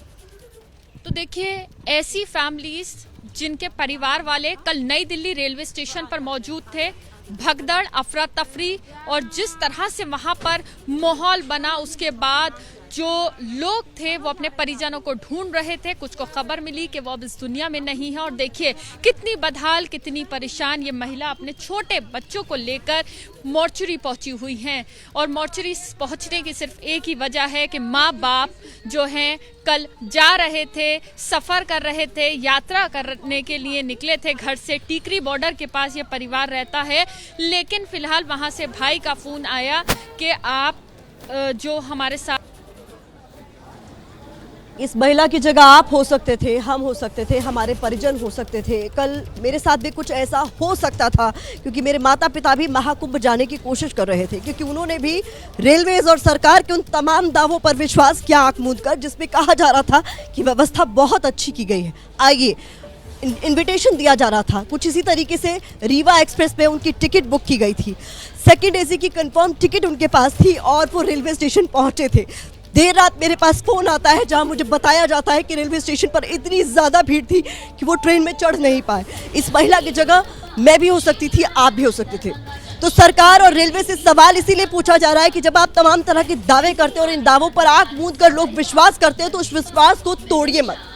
तो देखिए, ऐसी फैमिलीज जिनके परिवार वाले कल नई दिल्ली रेलवे स्टेशन पर मौजूद थे, भगदड़, अफरा तफरी और जिस तरह से वहां पर माहौल बना, उसके बाद जो लोग थे वो अपने परिजनों को ढूंढ रहे थे। कुछ को खबर मिली कि वो अब इस दुनिया में नहीं है और देखिए कितनी बदहाल, कितनी परेशान ये महिला अपने छोटे बच्चों को लेकर मोर्चरी पहुंची हुई हैं। और मोर्चरी पहुंचने की सिर्फ एक ही वजह है कि माँ बाप जो हैं कल जा रहे थे, सफ़र कर रहे थे, यात्रा करने के लिए निकले थे घर से। टिकरी बॉर्डर के पास ये परिवार रहता है, लेकिन फिलहाल वहाँ से भाई का फ़ोन आया कि आप जो हमारे साथ इस महिला की जगह आप हो सकते थे, हम हो सकते थे, हमारे परिजन हो सकते थे। कल मेरे साथ भी कुछ ऐसा हो सकता था, क्योंकि मेरे माता पिता भी महाकुंभ जाने की कोशिश कर रहे थे, क्योंकि उन्होंने भी रेलवेज और सरकार के उन तमाम दावों पर विश्वास किया आंख मूंद कर, जिसमें कहा जा रहा था कि व्यवस्था बहुत अच्छी की गई है, आइए। इनविटेशन दिया जा रहा था। कुछ इसी तरीके से रीवा एक्सप्रेस पे उनकी टिकट बुक की गई थी, सेकंड एसी की कंफर्म टिकट उनके पास थी और वो रेलवे स्टेशन पहुंचे थे। देर रात मेरे पास फ़ोन आता है जहां मुझे बताया जाता है कि रेलवे स्टेशन पर इतनी ज़्यादा भीड़ थी कि वो ट्रेन में चढ़ नहीं पाए। इस महिला की जगह मैं भी हो सकती थी, आप भी हो सकते थे। तो सरकार और रेलवे से सवाल इसीलिए पूछा जा रहा है कि जब आप तमाम तरह के दावे करते हैं और इन दावों पर आंख मूंद कर लोग विश्वास करते हैं, तो उस विश्वास को तोड़िए मत।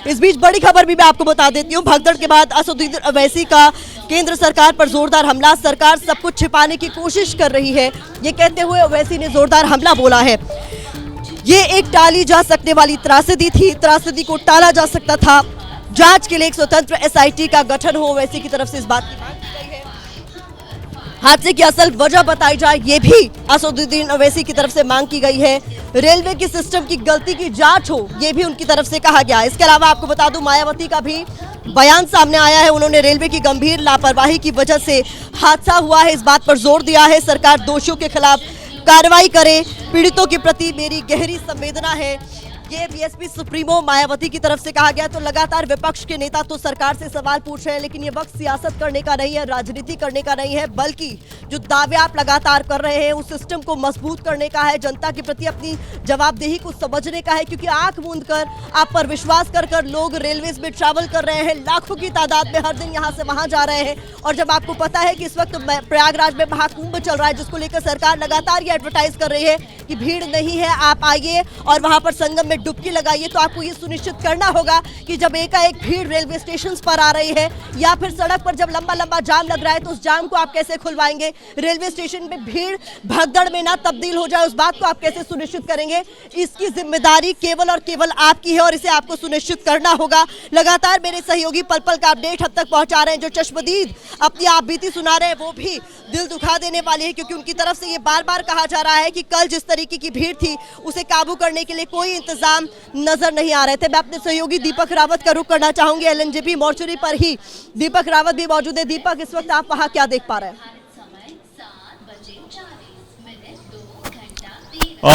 इस बीच बड़ी खबर भी मैं आपको बता देती हूँ। भगदड़ के बाद असदुद्दीन अवैसी का केंद्र सरकार पर जोरदार हमला। सरकार सब कुछ छिपाने की कोशिश कर रही है, ये कहते हुए अवैसी ने जोरदार हमला बोला है। ये एक टाली जा सकने वाली त्रासदी थी, त्रासदी को टाला जा सकता था। जांच के लिए एक स्वतंत्र एसआईटी का गठन हो, अवैसी की तरफ से इस बात की मांग की गई है। हादसे की असल वजह बताई जाए, ये भी असदुद्दीन अवैसी की तरफ से मांग की गई है। रेलवे की सिस्टम की गलती की जांच हो, ये भी उनकी तरफ से कहा गया। इसके अलावा आपको बता दूं, मायावती का भी बयान सामने आया है। उन्होंने रेलवे की गंभीर लापरवाही की वजह से हादसा हुआ है, इस बात पर जोर दिया है। सरकार दोषियों के खिलाफ कार्रवाई करे, पीड़ितों के प्रति मेरी गहरी संवेदना है, ये बीएसपी सुप्रीमो मायावती की तरफ से कहा गया। तो लगातार विपक्ष के नेता तो सरकार से सवाल पूछ रहे हैं, लेकिन ये वक्त सियासत करने का नहीं है, राजनीति करने का नहीं है, बल्कि जो दावे आप लगातार कर रहे हैं उस सिस्टम को मजबूत करने का है, जनता के प्रति अपनी जवाबदेही को समझने का है। क्योंकि आंख मूंद कर, आप पर विश्वास कर लोग रेलवेज में ट्रैवल कर रहे हैं, लाखों की तादाद में हर दिन यहाँ से वहाँ जा रहे हैं। और जब आपको पता है कि इस वक्त प्रयागराज में महाकुंभ चल रहा है, जिसको लेकर सरकार लगातार ये एडवर्टाइज कर रही है कि भीड़ नहीं है, आप आइए और वहाँ पर संगम में डुबकी लगाइए, तो आपको ये सुनिश्चित करना होगा कि जब एकाएक भीड़ रेलवे स्टेशन पर आ रही है या फिर सड़क पर जब लंबा लंबा जाम लग रहा है, तो उस जाम को आप कैसे खुलवाएंगे। रेलवे स्टेशन में भीड़ भगदड़ में ना तब्दील हो जाए, उस बात को आप कैसे सुनिश्चित करेंगे। इसकी जिम्मेदारी केवल और केवल आपकी है और इसे आपको सुनिश्चित करना होगा। लगातार मेरे सहयोगी पल पल का अपडेट अब तक पहुंचा रहे हैं, जो चश्मदीद अपनी आप बीती सुना रहे हैं, वो भी दिल दुखा देने वाली है। क्योंकि उनकी तरफ से ये बार बार कहा जा रहा है कि कल जिस तरीके की भीड़ थी, उसे काबू करने के लिए कोई इंतजाम नजर नहीं आ रहे थे। मैं अपने सहयोगी दीपक रावत का रुख करना चाहूंगी। एलएनजेपी मोर्चरी पर ही दीपक रावत भी मौजूद है। दीपक, इस वक्त आप वहां क्या देख पा रहे हैं?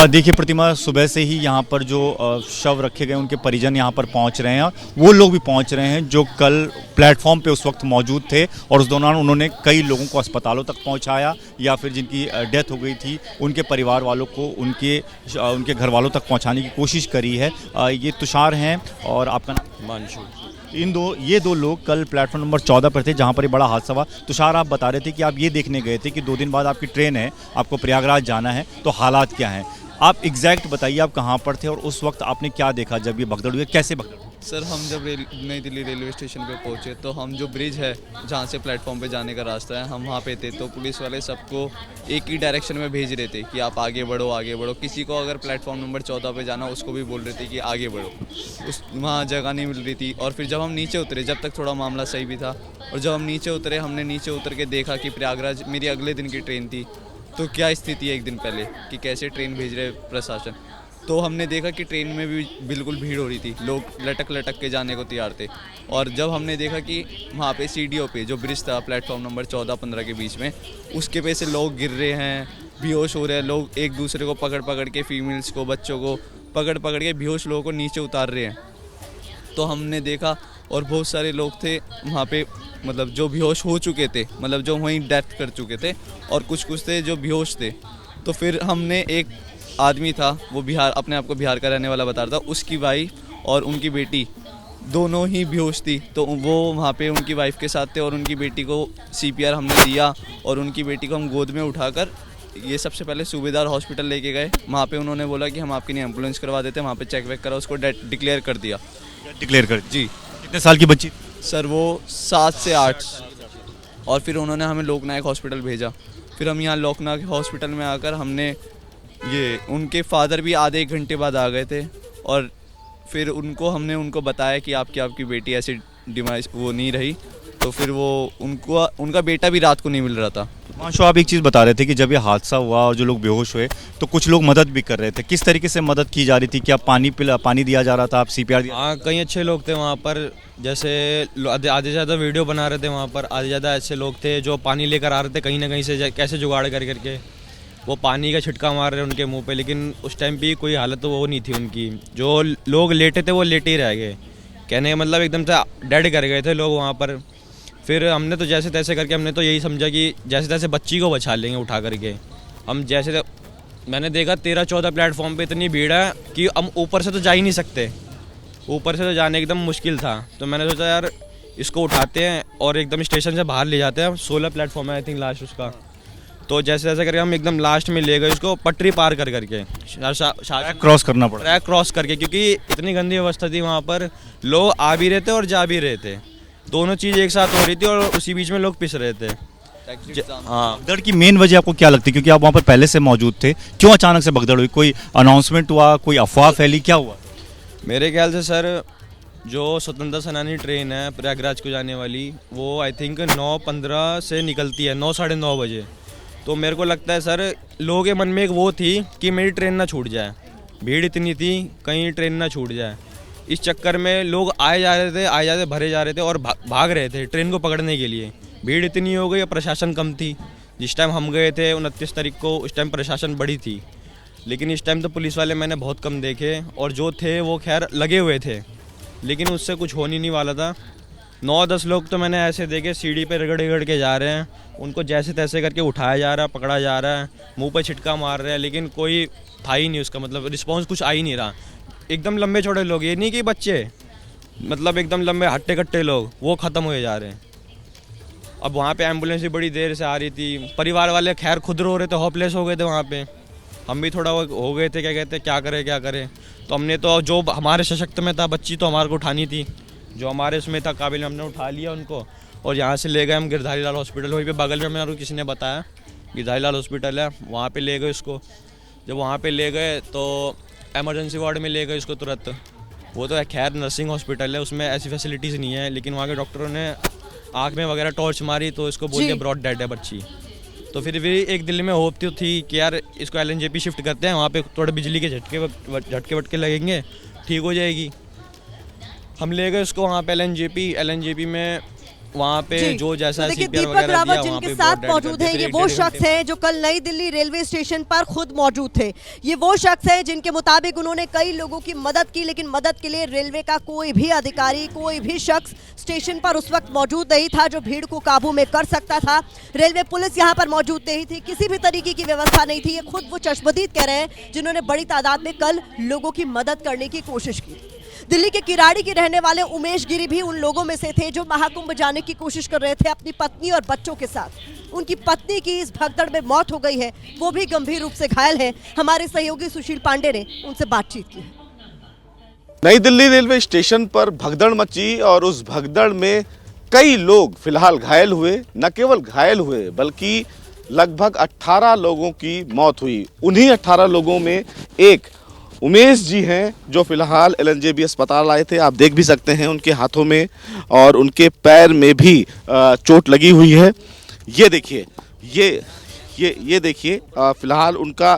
देखिए प्रतिमा, सुबह से ही यहाँ पर जो शव रखे गए उनके परिजन यहाँ पर पहुँच रहे हैं। वो लोग भी पहुँच रहे हैं जो कल प्लेटफॉर्म पे उस वक्त मौजूद थे, और उस दौरान उन्होंने कई लोगों को अस्पतालों तक पहुँचाया, या फिर जिनकी डेथ हो गई थी उनके परिवार वालों को उनके घर वालों तक पहुँचाने की कोशिश करी है। ये तुषार हैं और आपका नाम? मानशु। ये दो लोग कल प्लेटफॉर्म नंबर 14 पर थे, जहाँ पर ये बड़ा हादसा हुआ। तुषार, आप बता रहे थे कि आप ये देखने गए थे कि 2 दिन बाद आपकी ट्रेन है, आपको प्रयागराज जाना है, तो हालात क्या हैं? आप एग्जैक्ट बताइए, आप कहाँ पर थे और उस वक्त आपने क्या देखा जब ये भगदड़ हुई, कैसे भगदड़? सर, हम जब नई दिल्ली रेलवे स्टेशन पे पहुँचे तो हम जो ब्रिज है जहाँ से प्लेटफॉर्म पे जाने का रास्ता है, हम वहाँ पे थे। तो पुलिस वाले सबको एक ही डायरेक्शन में भेज रहे थे कि आप आगे बढ़ो, आगे बढ़ो। किसी को अगर प्लेटफॉर्म नंबर 14 पे जाना, उसको भी बोल रहे थे कि आगे बढ़ो। वहाँ जगह नहीं मिल रही थी। और फिर जब हम नीचे उतरे, जब तक थोड़ा मामला सही भी था, और जब हम नीचे उतरे, हमने नीचे उतर के देखा कि प्रयागराज मेरी अगले दिन की ट्रेन थी। तो क्या स्थिति है एक दिन पहले कि कैसे ट्रेन भेज रहे प्रशासन। तो हमने देखा कि ट्रेन में भी बिल्कुल भीड़ हो रही थी, लोग लटक लटक के जाने को तैयार थे। और जब हमने देखा कि वहाँ पे सीडीओ पे जो ब्रिज था प्लेटफॉर्म नंबर 14-15 के बीच में, उसके पे से लोग गिर रहे हैं, बेहोश हो रहे हैं लोग, एक दूसरे को पकड़ पकड़ के, फीमेल्स को, बच्चों को पकड़ पकड़ के बेहोश लोगों को नीचे उतार रहे हैं। तो हमने देखा, और बहुत सारे लोग थे वहाँ पे, मतलब जो बेहोश हो चुके थे, मतलब जो वहीं डेथ कर चुके थे, और कुछ थे जो बेहोश थे। तो फिर हमने एक आदमी था, वो बिहार, अपने आप को बिहार का रहने वाला बता रहा था, उसकी वाइफ और उनकी बेटी दोनों ही बेहोश थी। तो वो वहाँ पे उनकी वाइफ के साथ थे, और उनकी बेटी को CPR हमने दिया, और उनकी बेटी को हम गोद में उठाकर ये सबसे पहले सूबेदार हॉस्पिटल लेके गए। वहाँ पे उन्होंने बोला कि हम आपकी नहीं एम्बुलेंस करवा देते, वहाँ पे चेक वेक करा, उसको डेथ डिक्लेयर कर दिया। डिक्लेयर कर? जी। कितने साल की बच्ची? सर वो 7 से 8। और फिर उन्होंने हमें लोकनायक हॉस्पिटल भेजा। फिर हम यहाँ लोकनायक हॉस्पिटल में आकर हमने उनके फादर भी आधे 1 घंटे बाद आ गए थे, और फिर उनको बताया कि आपकी बेटी ऐसे डिमाइस वो नहीं रही, तो फिर वो उनका बेटा भी रात को नहीं मिल रहा था। माशो, आप एक चीज़ बता रहे थे कि जब ये हादसा हुआ और जो लोग बेहोश हुए तो कुछ लोग मदद भी कर रहे थे, किस तरीके से मदद की जा रही थी? क्या पानी दिया जा रहा था, आप CPR दिया? हाँ, कई अच्छे लोग थे वहाँ पर, जैसे आधे से ज़्यादा वीडियो बना रहे थे वहाँ पर, आधे ज़्यादा ऐसे लोग थे जो पानी लेकर आ रहे थे कहीं ना कहीं से, कैसे जुगाड़ करके वो पानी का छिटका मार रहे उनके मुंह पे, लेकिन उस टाइम भी कोई हालत तो वो नहीं थी उनकी। जो लोग लेटे थे वो लेटे ही रह गए, कहने का मतलब एकदम से डेड कर गए थे लोग वहाँ पर। फिर हमने तो जैसे तैसे करके हमने तो यही समझा कि जैसे तैसे बच्ची को बचा लेंगे उठा करके। हम जैसे मैंने देखा 13-14 प्लेटफॉर्म पे इतनी भीड़ है कि हम ऊपर से तो जा ही नहीं सकते, ऊपर से तो जाने एकदम मुश्किल था। तो मैंने सोचा यार इसको उठाते हैं और एकदम स्टेशन से बाहर ले जाते हैं। 16 प्लेटफॉर्म है आई थिंक लास्ट उसका, तो जैसे जैसे करके हम एकदम लास्ट में ले गए उसको, पटरी पार करके क्रॉस करना पड़ा, ट्रैक क्रॉस करके, क्योंकि इतनी गंदी अवस्था थी वहाँ पर। लोग आ भी रहे थे और जा भी रहे थे, दोनों चीज़ एक साथ हो रही थी और उसी बीच में लोग पिस रहे थे। हाँ, भगदड़ की मेन वजह आपको क्या लगती है, क्योंकि आप वहाँ पर पहले से मौजूद थे, क्यों अचानक से भगदड़ हुई? कोई अनाउंसमेंट हुआ, कोई अफवाह फैली, क्या हुआ? मेरे ख्याल से सर जो स्वतंत्रता सेनानी ट्रेन है प्रयागराज को जाने वाली, वो आई थिंक 9:15 से निकलती है, 9 साढ़े 9 बजे। तो मेरे को लगता है सर लोगों के मन में एक वो थी कि मेरी ट्रेन ना छूट जाए, भीड़ इतनी थी कहीं ट्रेन ना छूट जाए। इस चक्कर में लोग आए जा रहे थे भरे जा रहे थे और भाग रहे थे ट्रेन को पकड़ने के लिए। भीड़ इतनी हो गई और प्रशासन कम थी। जिस टाइम हम गए थे 29 तारीख को, उस टाइम प्रशासन बड़ी थी, लेकिन इस टाइम तो पुलिस वाले मैंने बहुत कम देखे, और जो थे वो खैर लगे हुए थे, लेकिन उससे कुछ होने नहीं वाला था। 9-10 लोग तो मैंने ऐसे देखे सीढ़ी पे रगड़ के जा रहे हैं, उनको जैसे तैसे करके उठाया जा रहा है, पकड़ा जा रहा है, मुंह पे छिटका मार रहे हैं, लेकिन कोई था ही नहीं उसका, मतलब रिस्पांस कुछ आ ही नहीं रहा। एकदम लंबे चौड़े लोग, ये नहीं कि बच्चे, मतलब एकदम लंबे हट्टे कट्टे लोग, वो ख़त्म हुए जा रहे हैं। अब वहाँ पे एम्बुलेंस भी बड़ी देर से आ रही थी, परिवार वाले खैर खुद रो रहे थे, होपलेस हो गए थे वहाँ पे। हम भी थोड़ा हो गए थे, क्या कहते हैं क्या करें। तो हमने तो जो हमारे सशक्त में था, बच्ची तो हमारे को उठानी थी, जो हमारे उसमें था काबिल, हमने उठा लिया उनको और यहाँ से ले गए हम गिरधारी लाल हॉस्पिटल। वहीं पे बगल में मेरे को किसी ने बताया गिरधारी लाल हॉस्पिटल है, वहाँ पे ले गए उसको। जब वहाँ पे ले गए तो एमरजेंसी वार्ड में ले गए उसको तुरंत। वो तो खैर नर्सिंग हॉस्पिटल है, उसमें ऐसी फैसिलिटीज़ नहीं है, लेकिन वहाँ के डॉक्टरों ने आँख में वगैरह टॉर्च मारी तो इसको बोल दिया ब्रॉड डेड है बच्ची। तो फिर भी एक दिल में होप थी कि यार इसको LNJP शिफ्ट करते हैं, वहाँ पे थोड़े बिजली के झटके लगेंगे, ठीक हो जाएगी। हम ले गए उसको वहाँ पे LNJP में, वहाँ पे जो जैसा देखिए CPR दीपक वगैरह रावत दिया, जिनके साथ मौजूद हैं, ये वो शख्स हैं जो कल नई दिल्ली रेलवे स्टेशन पर खुद मौजूद थे। ये वो शख्स है जिनके मुताबिक उन्होंने कई लोगों की मदद की, लेकिन मदद के लिए रेलवे का कोई भी अधिकारी, कोई भी शख्स स्टेशन पर उस वक्त मौजूद नहीं था जो भीड़ को काबू में कर सकता था। रेलवे पुलिस यहाँ पर मौजूद नहीं थी, किसी भी तरीके की व्यवस्था नहीं थी। ये खुद वो चश्मदीद कह रहे हैं जिन्होंने बड़ी तादाद में कल लोगों की मदद करने की कोशिश की। दिल्ली के किराड़ी के रहने वाले उमेश गिरी भी उन लोगों में से थे जो महाकुंभ जाने की कोशिश कर रहे थे अपनी पत्नी और बच्चों के साथ। उनकी पत्नी की इस भगदड़ में मौत हो गई है, वो भी गंभीर रूप से घायल है। हमारे सहयोगी सुशील पांडे ने उनसे बातचीत की। नई दिल्ली रेलवे स्टेशन पर भगदड़ मची और उस भगदड़ में कई लोग फिलहाल घायल हुए। न केवल घायल हुए बल्कि लगभग 18 लोगों की मौत हुई। उन्हीं 18 लोगों में एक उमेश जी हैं जो फिलहाल LNJP अस्पताल आए थे। आप देख भी सकते हैं उनके हाथों में और उनके पैर में भी चोट लगी हुई है। ये देखिए, ये देखिए फिलहाल उनका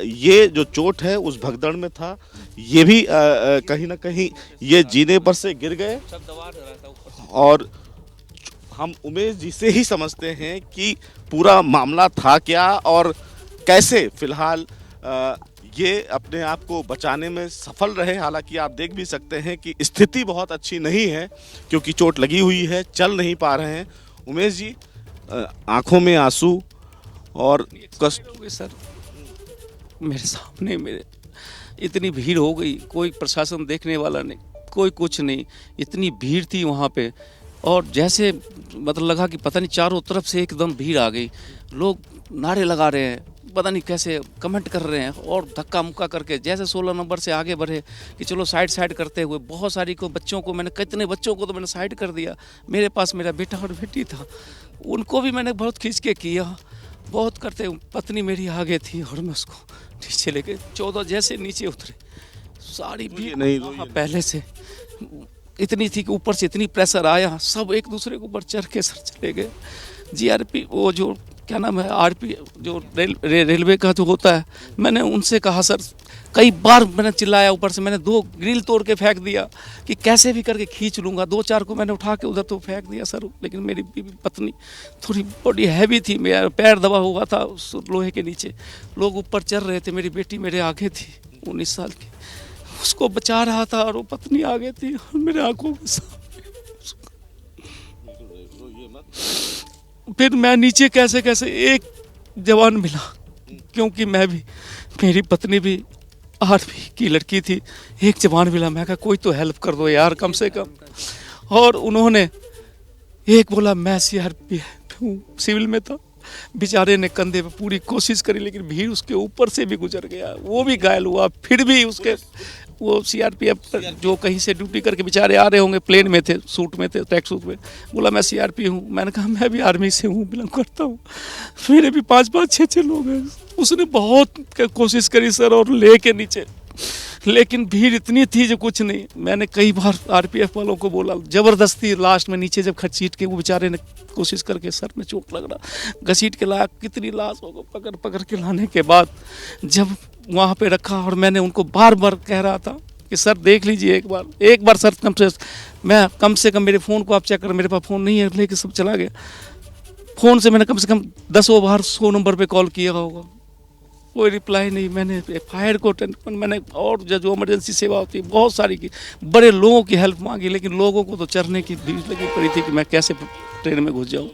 ये जो चोट है उस भगदड़ में था। ये भी कहीं ना कहीं ये जीने पर से गिर गए और हम उमेश जी से ही समझते हैं कि पूरा मामला था क्या और कैसे फिलहाल ये अपने आप को बचाने में सफल रहे। हालांकि आप देख भी सकते हैं कि स्थिति बहुत अच्छी नहीं है क्योंकि चोट लगी हुई है, चल नहीं पा रहे हैं। उमेश जी आंखों में आंसू और कष्ट। सर मेरे सामने मेरे इतनी भीड़ हो गई, कोई प्रशासन देखने वाला नहीं, कोई कुछ नहीं, इतनी भीड़ थी वहाँ पे और जैसे मतलब लगा कि पता नहीं चारों तरफ से एकदम भीड़ आ गई। लोग नारे लगा रहे हैं, पता नहीं कैसे कमेंट कर रहे हैं और धक्का मुक्का करके जैसे 16 नंबर से आगे बढ़े कि चलो साइड करते हुए बहुत सारी को बच्चों को मैंने कितने बच्चों को तो मैंने साइड कर दिया। मेरे पास मेरा बेटा और बेटी था, उनको भी मैंने बहुत खींच के किया, बहुत करते। पत्नी मेरी आगे थी और मैं उसको नीचे लेके 14 जैसे नीचे उतरे सारी भीड़ पहले से इतनी थी कि ऊपर से इतनी प्रेशर आया, सब एक दूसरे के ऊपर चढ़ के सर चले गए। जीआरपी वो जो क्या नाम है आरपी जो रेलवे का जो होता है, मैंने उनसे कहा सर, कई बार मैंने चिल्लाया, ऊपर से मैंने 2 ग्रिल तोड़ के फेंक दिया कि कैसे भी करके खींच लूँगा। 2-4 को मैंने उठा के उधर तो फेंक दिया सर, लेकिन मेरी पत्नी थोड़ी बॉडी हैवी थी, मेरा पैर दबा हुआ था उस लोहे के नीचे, लोग ऊपर चढ़ रहे थे, मेरी बेटी मेरे आगे थी 19 साल की, उसको बचा रहा था और वो पत्नी आगे थी और मेरे आंखों के सामने। फिर मैं नीचे कैसे कैसे एक जवान मिला, क्योंकि मैं भी, मेरी पत्नी भी आर्मी की लड़की थी, एक जवान मिला। मैं कहा कोई तो हेल्प कर दो यार कम से कम। और उन्होंने एक बोला मैं सीआरपीएफ हूँ, सिविल में था, बेचारे ने कंधे पे पूरी कोशिश करी, लेकिन भीड़ उसके ऊपर से भी गुजर गया, वो भी घायल हुआ। फिर भी उसके वो सीआरपीएफ जो कहीं से ड्यूटी करके बेचारे आ रहे होंगे, प्लेन में थे, सूट में थे, ट्रैक सूट में, बोला मैं सीआरपी हूँ। मैंने कहा मैं भी आर्मी से हूँ, बिलोंग करता हूँ, मेरे भी 5-5, 6-6 लोग हैं। उसने बहुत कोशिश करी सर और ले के नीचे, लेकिन भीड़ इतनी थी जो कुछ नहीं। मैंने कई बार आरपीएफ वालों को बोला, जबरदस्ती लास्ट में नीचे जब घसीट के, वो बेचारे ने कोशिश करके, सर में चोट लग रहा, घसीट के लाया, कितनी लाशों को पकड़ पकड़ के लाने के बाद जब वहाँ पे रखा, और मैंने उनको बार बार कह रहा था कि सर देख लीजिए एक बार सर, कम से कम मेरे फ़ोन को आप चेक करें, मेरे पास फ़ोन नहीं है, लेके सब चला गया। फ़ोन से मैंने कम से कम 10 बार 100 नंबर पे कॉल किया होगा, कोई रिप्लाई नहीं। मैंने फायर को मैंने, और जो इमरजेंसी सेवा होती है बहुत सारी की, बड़े लोगों की हेल्प मांगी, लेकिन लोगों को तो चढ़ने की भीड़ लगी पड़ी थी कि मैं कैसे ट्रेन में घुस जाऊँ।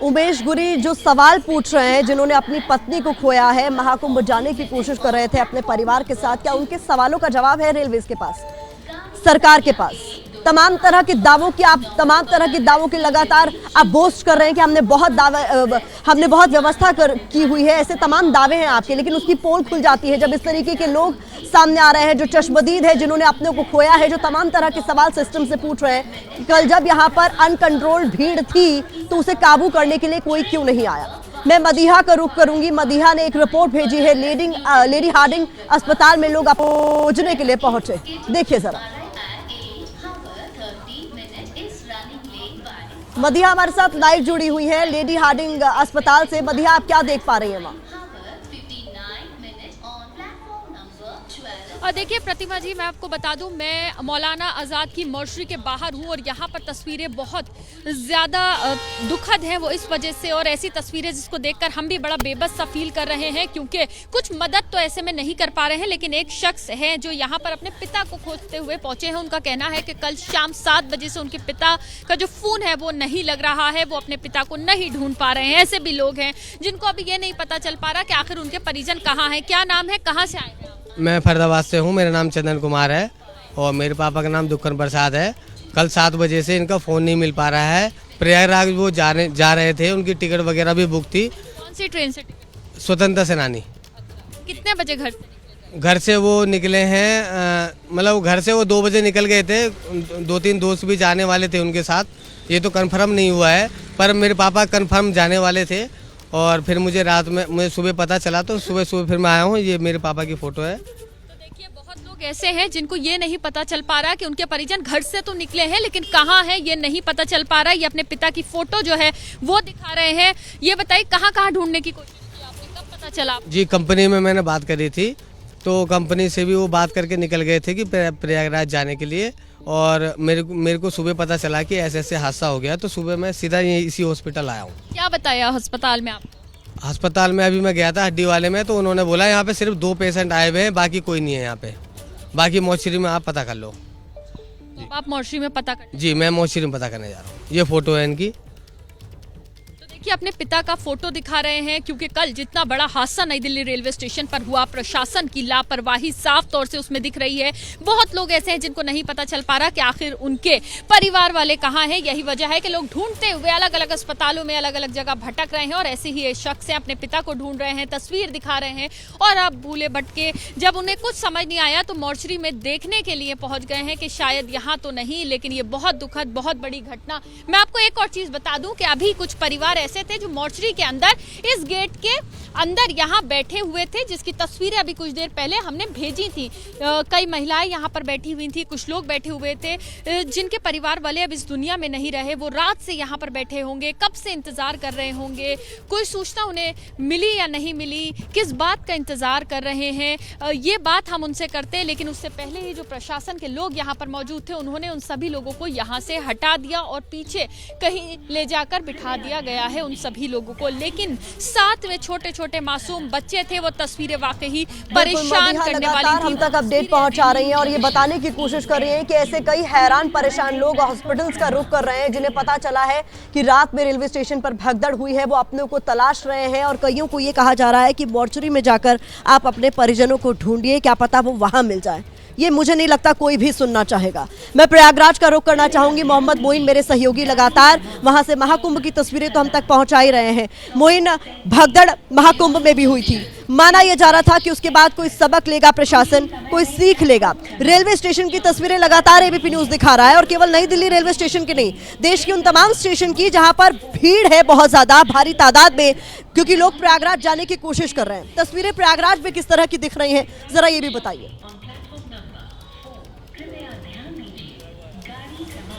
उमेश गुरी जो सवाल पूछ रहे हैं, जिन्होंने अपनी पत्नी को खोया है, महाकुंभ जाने की कोशिश कर रहे थे अपने परिवार के साथ, क्या उनके सवालों का जवाब है रेलवे के पास, सरकार के पास? तमाम तरह के दावों की लगातार आप बोस्ट कर रहे हैं कि हमने बहुत व्यवस्था की हुई है, ऐसे तमाम दावे हैं आपके, लेकिन उसकी पोल खुल जाती है जब इस तरीके के लोग सामने आ रहे हैं जो चश्मदीद है, जिन्होंने अपने को खोया है, जो तमाम तरह के सवाल सिस्टम से पूछ रहे हैं कि कल जब यहाँ पर अनकंट्रोल्ड भीड़ थी तो उसे काबू करने के लिए कोई क्यों नहीं आया। मैं मदीहा का रुख करूंगी। मदीहा ने एक रिपोर्ट भेजी है, लेडी हार्डिंग अस्पताल में लोग पहुंचने के लिए पहुंचे, देखिए जरा। मदीहा हमारे साथ लाइव जुड़ी हुई है लेडी हार्डिंग अस्पताल से। मदीहा, आप क्या देख पा रही हैं वहाँ? और देखिए प्रतिमा जी, मैं आपको बता दूं, मैं मौलाना आज़ाद की मोर्चरी के बाहर हूं और यहाँ पर तस्वीरें बहुत ज़्यादा दुखद हैं वो इस वजह से, और ऐसी तस्वीरें जिसको देखकर हम भी बड़ा बेबस सा फील कर रहे हैं, क्योंकि कुछ मदद तो ऐसे में नहीं कर पा रहे हैं। लेकिन एक शख्स है जो यहाँ पर अपने पिता को खोजते हुए पहुंचे हैं। उनका कहना है कि कल शाम 7 बजे से उनके पिता का जो फ़ोन है वो नहीं लग रहा है, वो अपने पिता को नहीं ढूंढ पा रहे हैं। ऐसे भी लोग हैं जिनको अभी ये नहीं पता चल पा रहा कि आखिर उनके परिजन कहाँ हैं। क्या नाम है, कहाँ से आए हैं? मैं फरीदाबाद से हूँ, मेरा नाम चंदन कुमार है और मेरे पापा का नाम दुक्कन प्रसाद है। कल 7 बजे से इनका फ़ोन नहीं मिल पा रहा है। प्रयागराज वो जा रहे थे, उनकी टिकट वगैरह भी बुक थी। कौन सी ट्रेन से? स्वतंत्रता सेनानी। कितने बजे घर से वो निकले हैं? मतलब घर से वो 2 बजे निकल गए थे। 2-3 दोस्त भी जाने वाले थे उनके साथ, ये तो कन्फर्म नहीं हुआ है, पर मेरे पापा कन्फर्म जाने वाले थे। और फिर मुझे रात में, मुझे सुबह पता चला तो सुबह फिर मैं आया हूँ। ये मेरे पापा की फ़ोटो है। तो देखिए बहुत लोग ऐसे हैं जिनको ये नहीं पता चल पा रहा कि उनके परिजन घर से तो निकले हैं लेकिन कहाँ है ये नहीं पता चल पा रहा। ये अपने पिता की फ़ोटो जो है वो दिखा रहे हैं। ये बताइए कहाँ ढूंढने की कोशिश की आपने, कब पता चला? जी, कंपनी में मैंने बात करी थी, तो कंपनी से भी वो बात करके निकल गए थे कि प्रयागराज जाने के लिए। और मेरे को सुबह पता चला कि ऐसे हादसा हो गया, तो सुबह मैं सीधा इसी हॉस्पिटल आया हूँ। क्या बताया अस्पताल में आप? अस्पताल में अभी मैं गया था हड्डी वाले में, तो उन्होंने बोला यहाँ पे सिर्फ 2 पेशेंट आए हुए हैं, बाकी कोई नहीं है यहाँ पे। बाकी मोर्चरी में आप पता कर लो। आप मोर्चरी में पता कर? जी, मैं मोर्चरी में पता करने जा रहा हूँ। ये फोटो है इनकी। देखिए अपने पिता का फोटो दिखा रहे हैं, क्योंकि कल जितना बड़ा हादसा नई दिल्ली रेलवे स्टेशन पर हुआ, प्रशासन की लापरवाही साफ तौर से उसमें दिख रही है। बहुत लोग ऐसे हैं जिनको नहीं पता चल पा रहा कि आखिर उनके परिवार वाले कहाँ हैं। यही वजह है कि लोग ढूंढते हुए अलग अलग अस्पतालों में अलग अलग जगह भटक रहे हैं और ऐसे ही एक शख्स है अपने पिता को ढूंढ रहे हैं, तस्वीर दिखा रहे हैं। और अब भूले भटके जब उन्हें कुछ समझ नहीं आया तो मोर्चरी में देखने के लिए पहुंच गए हैं कि शायद यहाँ तो नहीं, लेकिन ये बहुत दुखद, बहुत बड़ी घटना। मैं आपको एक और चीज बता दूं कि अभी कुछ परिवार ऐसे थे जो मॉर्चरी के अंदर इस गेट के अंदर यहाँ बैठे हुए थे, जिसकी तस्वीरें अभी कुछ देर पहले हमने भेजी थी। कई महिलाएं यहाँ पर बैठी हुई थी, कुछ लोग बैठे हुए थे जिनके परिवार वाले अब इस दुनिया में नहीं रहे। वो रात से यहाँ पर बैठे होंगे, कब से इंतजार कर रहे होंगे, कोई सूचना उन्हें मिली या नहीं मिली, किस बात का इंतजार कर रहे हैं, ये बात हम उनसे करते हैं। लेकिन उससे पहले ही जो प्रशासन के लोग यहाँ पर मौजूद थे, उन्होंने उन सभी लोगों को यहाँ से हटा दिया और पीछे कहीं ले जाकर बिठा दिया गया है उन सभी लोगों को। लेकिन साथ में छोटे छोटे मासूम बच्चे थे, वो तस्वीरें वाकई परेशान करने वाली थी। हम तक अपडेट पहुंचा रही हैं और ये बताने की कोशिश कर रही हैं कि ऐसे कई हैरान परेशान लोग हॉस्पिटल्स का रुख कर रहे हैं, जिन्हें पता चला है कि रात में रेलवे स्टेशन पर भगदड़ हुई है। वो अपने को तलाश रहे हैं और कईयों को ये कहा जा रहा है कि मॉर्चरी में जाकर आप अपने परिजनों को ढूंढिए, क्या पता वो वहां मिल जाए। ये मुझे नहीं लगता कोई भी सुनना चाहेगा। मैं प्रयागराज का रुख करना चाहूंगी। मोहम्मद मोइन मेरे सहयोगी लगातार वहां से महाकुंभ की तस्वीरें तो हम तक पहुंचा ही रहे हैं। मोइन, भगदड़ महाकुंभ में भी हुई थी, माना यह जा रहा था कि उसके बाद कोई सबक लेगा प्रशासन, कोई सीख लेगा। रेलवे स्टेशन की तस्वीरें लगातार एबीपी न्यूज दिखा रहा है और केवल नई दिल्ली रेलवे स्टेशन की नहीं, देश की उन तमाम स्टेशन की जहां पर भीड़ है बहुत ज्यादा, भारी तादाद में, क्योंकि लोग प्रयागराज जाने की कोशिश कर रहे हैं। तस्वीरें प्रयागराज में किस तरह की दिख रही हैं, जरा ये भी बताइए।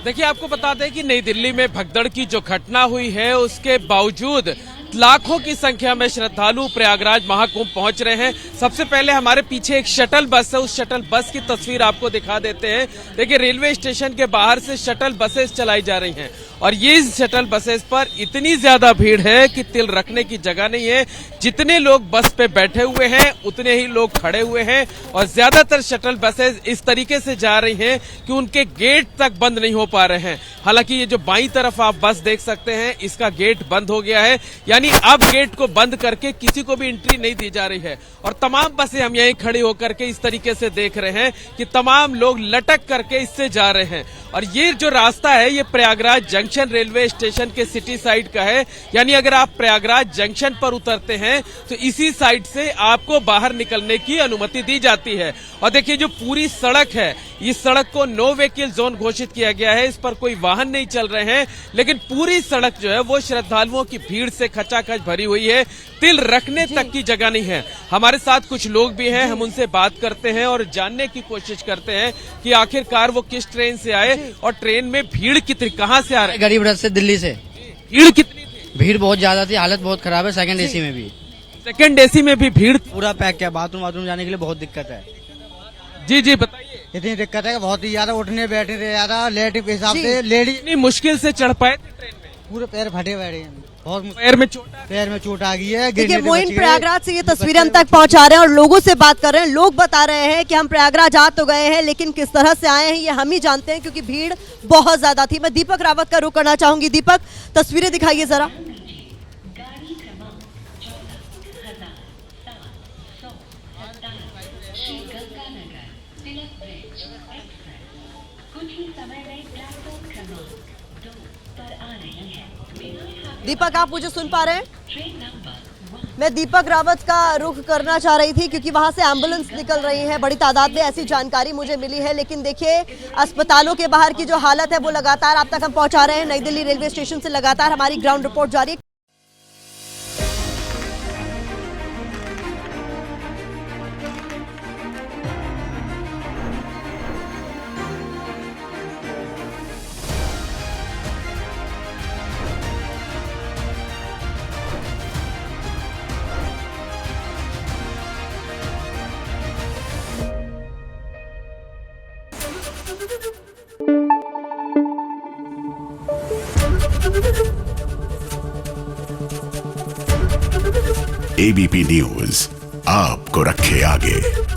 देखिए, आपको बता दें कि नई दिल्ली में भगदड़ की जो घटना हुई है, उसके बावजूद लाखों की संख्या में श्रद्धालु प्रयागराज महाकुंभ पहुंच रहे हैं। सबसे पहले हमारे पीछे एक शटल बस है, उस शटल बस की तस्वीर आपको दिखा देते हैं। देखिए, रेलवे स्टेशन के बाहर से शटल बसेस चलाई जा रही हैं और ये शटल बसेस पर इतनी ज्यादा भीड़ है कि तिल रखने की जगह नहीं है। जितने लोग बस पे बैठे हुए हैं, उतने ही लोग खड़े हुए हैं और ज्यादातर शटल बसेस इस तरीके से जा रही हैं कि उनके गेट तक बंद नहीं हो पा रहे हैं। हालांकि ये जो बाईं तरफ आप बस देख सकते हैं, इसका गेट बंद हो गया है, यानी अब गेट को बंद करके किसी को भी एंट्री नहीं दी जा रही है। और तमाम बसें हम यहीं खड़ी होकर के इस तरीके से देख रहे हैं कि तमाम लोग लटक करके इससे जा रहे हैं। और ये जो रास्ता है, ये प्रयागराज जंक्शन रेलवे स्टेशन के सिटी साइड का है, यानी अगर आप प्रयागराज जंक्शन पर उतरते हैं तो इसी साइड से आपको बाहर निकलने की अनुमति दी जाती है। और देखिए, जो पूरी सड़क है, इस सड़क को नो व्हीकल जोन घोषित किया गया है, इस पर कोई वाहन नहीं चल रहे हैं, लेकिन पूरी सड़क जो है वो श्रद्धालुओं की भीड़ से खचाखच भरी हुई है। तिल रखने तक की जगह नहीं है। हमारे साथ कुछ लोग भी हैं, हम उनसे बात करते हैं और जानने की कोशिश करते हैं कि आखिरकार वो किस ट्रेन से आए और ट्रेन में भीड़ कितनी, कहां से आ रहे? गरीब रथ से, दिल्ली से। भीड़ कितनी थी? भीड़ बहुत ज्यादा थी, हालत बहुत खराब है। सेकंड एसी में भी, सेकंड एसी में भी भीड़ पूरा पैक किया। बाथरूम जाने के लिए बहुत दिक्कत है। जी बताइए। इतनी दिक्कत है, बहुत ही ज्यादा उठने बैठने ज्यादा लेट के हिसाब से लेडी इतनी मुश्किल से चढ़ पाए थे ट्रेन में? पूरे पैर फटे बैठे हैं, बहुत पैर में चोट आ गई है। देखिए, मोइन प्रयागराज से ये तस्वीरें हम तक पहुंचा रहे हैं और लोगों से बात कर रहे हैं। लोग बता रहे हैं कि हम प्रयागराज आ तो गए हैं, लेकिन किस तरह से आए हैं ये हम ही जानते हैं, क्योंकि भीड़ बहुत ज्यादा थी। मैं दीपक रावत का रुख करना चाहूंगी। दीपक, तस्वीरें दिखाइए जरा। दीपक, आप मुझे सुन पा रहे हैं? मैं दीपक रावत का रुख करना चाह रही थी क्योंकि वहां से एम्बुलेंस निकल रही है बड़ी तादाद में, ऐसी जानकारी मुझे मिली है। लेकिन देखिए, अस्पतालों के बाहर की जो हालत है वो लगातार आप तक हम पहुंचा रहे हैं। नई दिल्ली रेलवे स्टेशन से लगातार हमारी ग्राउंड रिपोर्ट जारी है। एबीपी न्यूज आपको रखे आगे।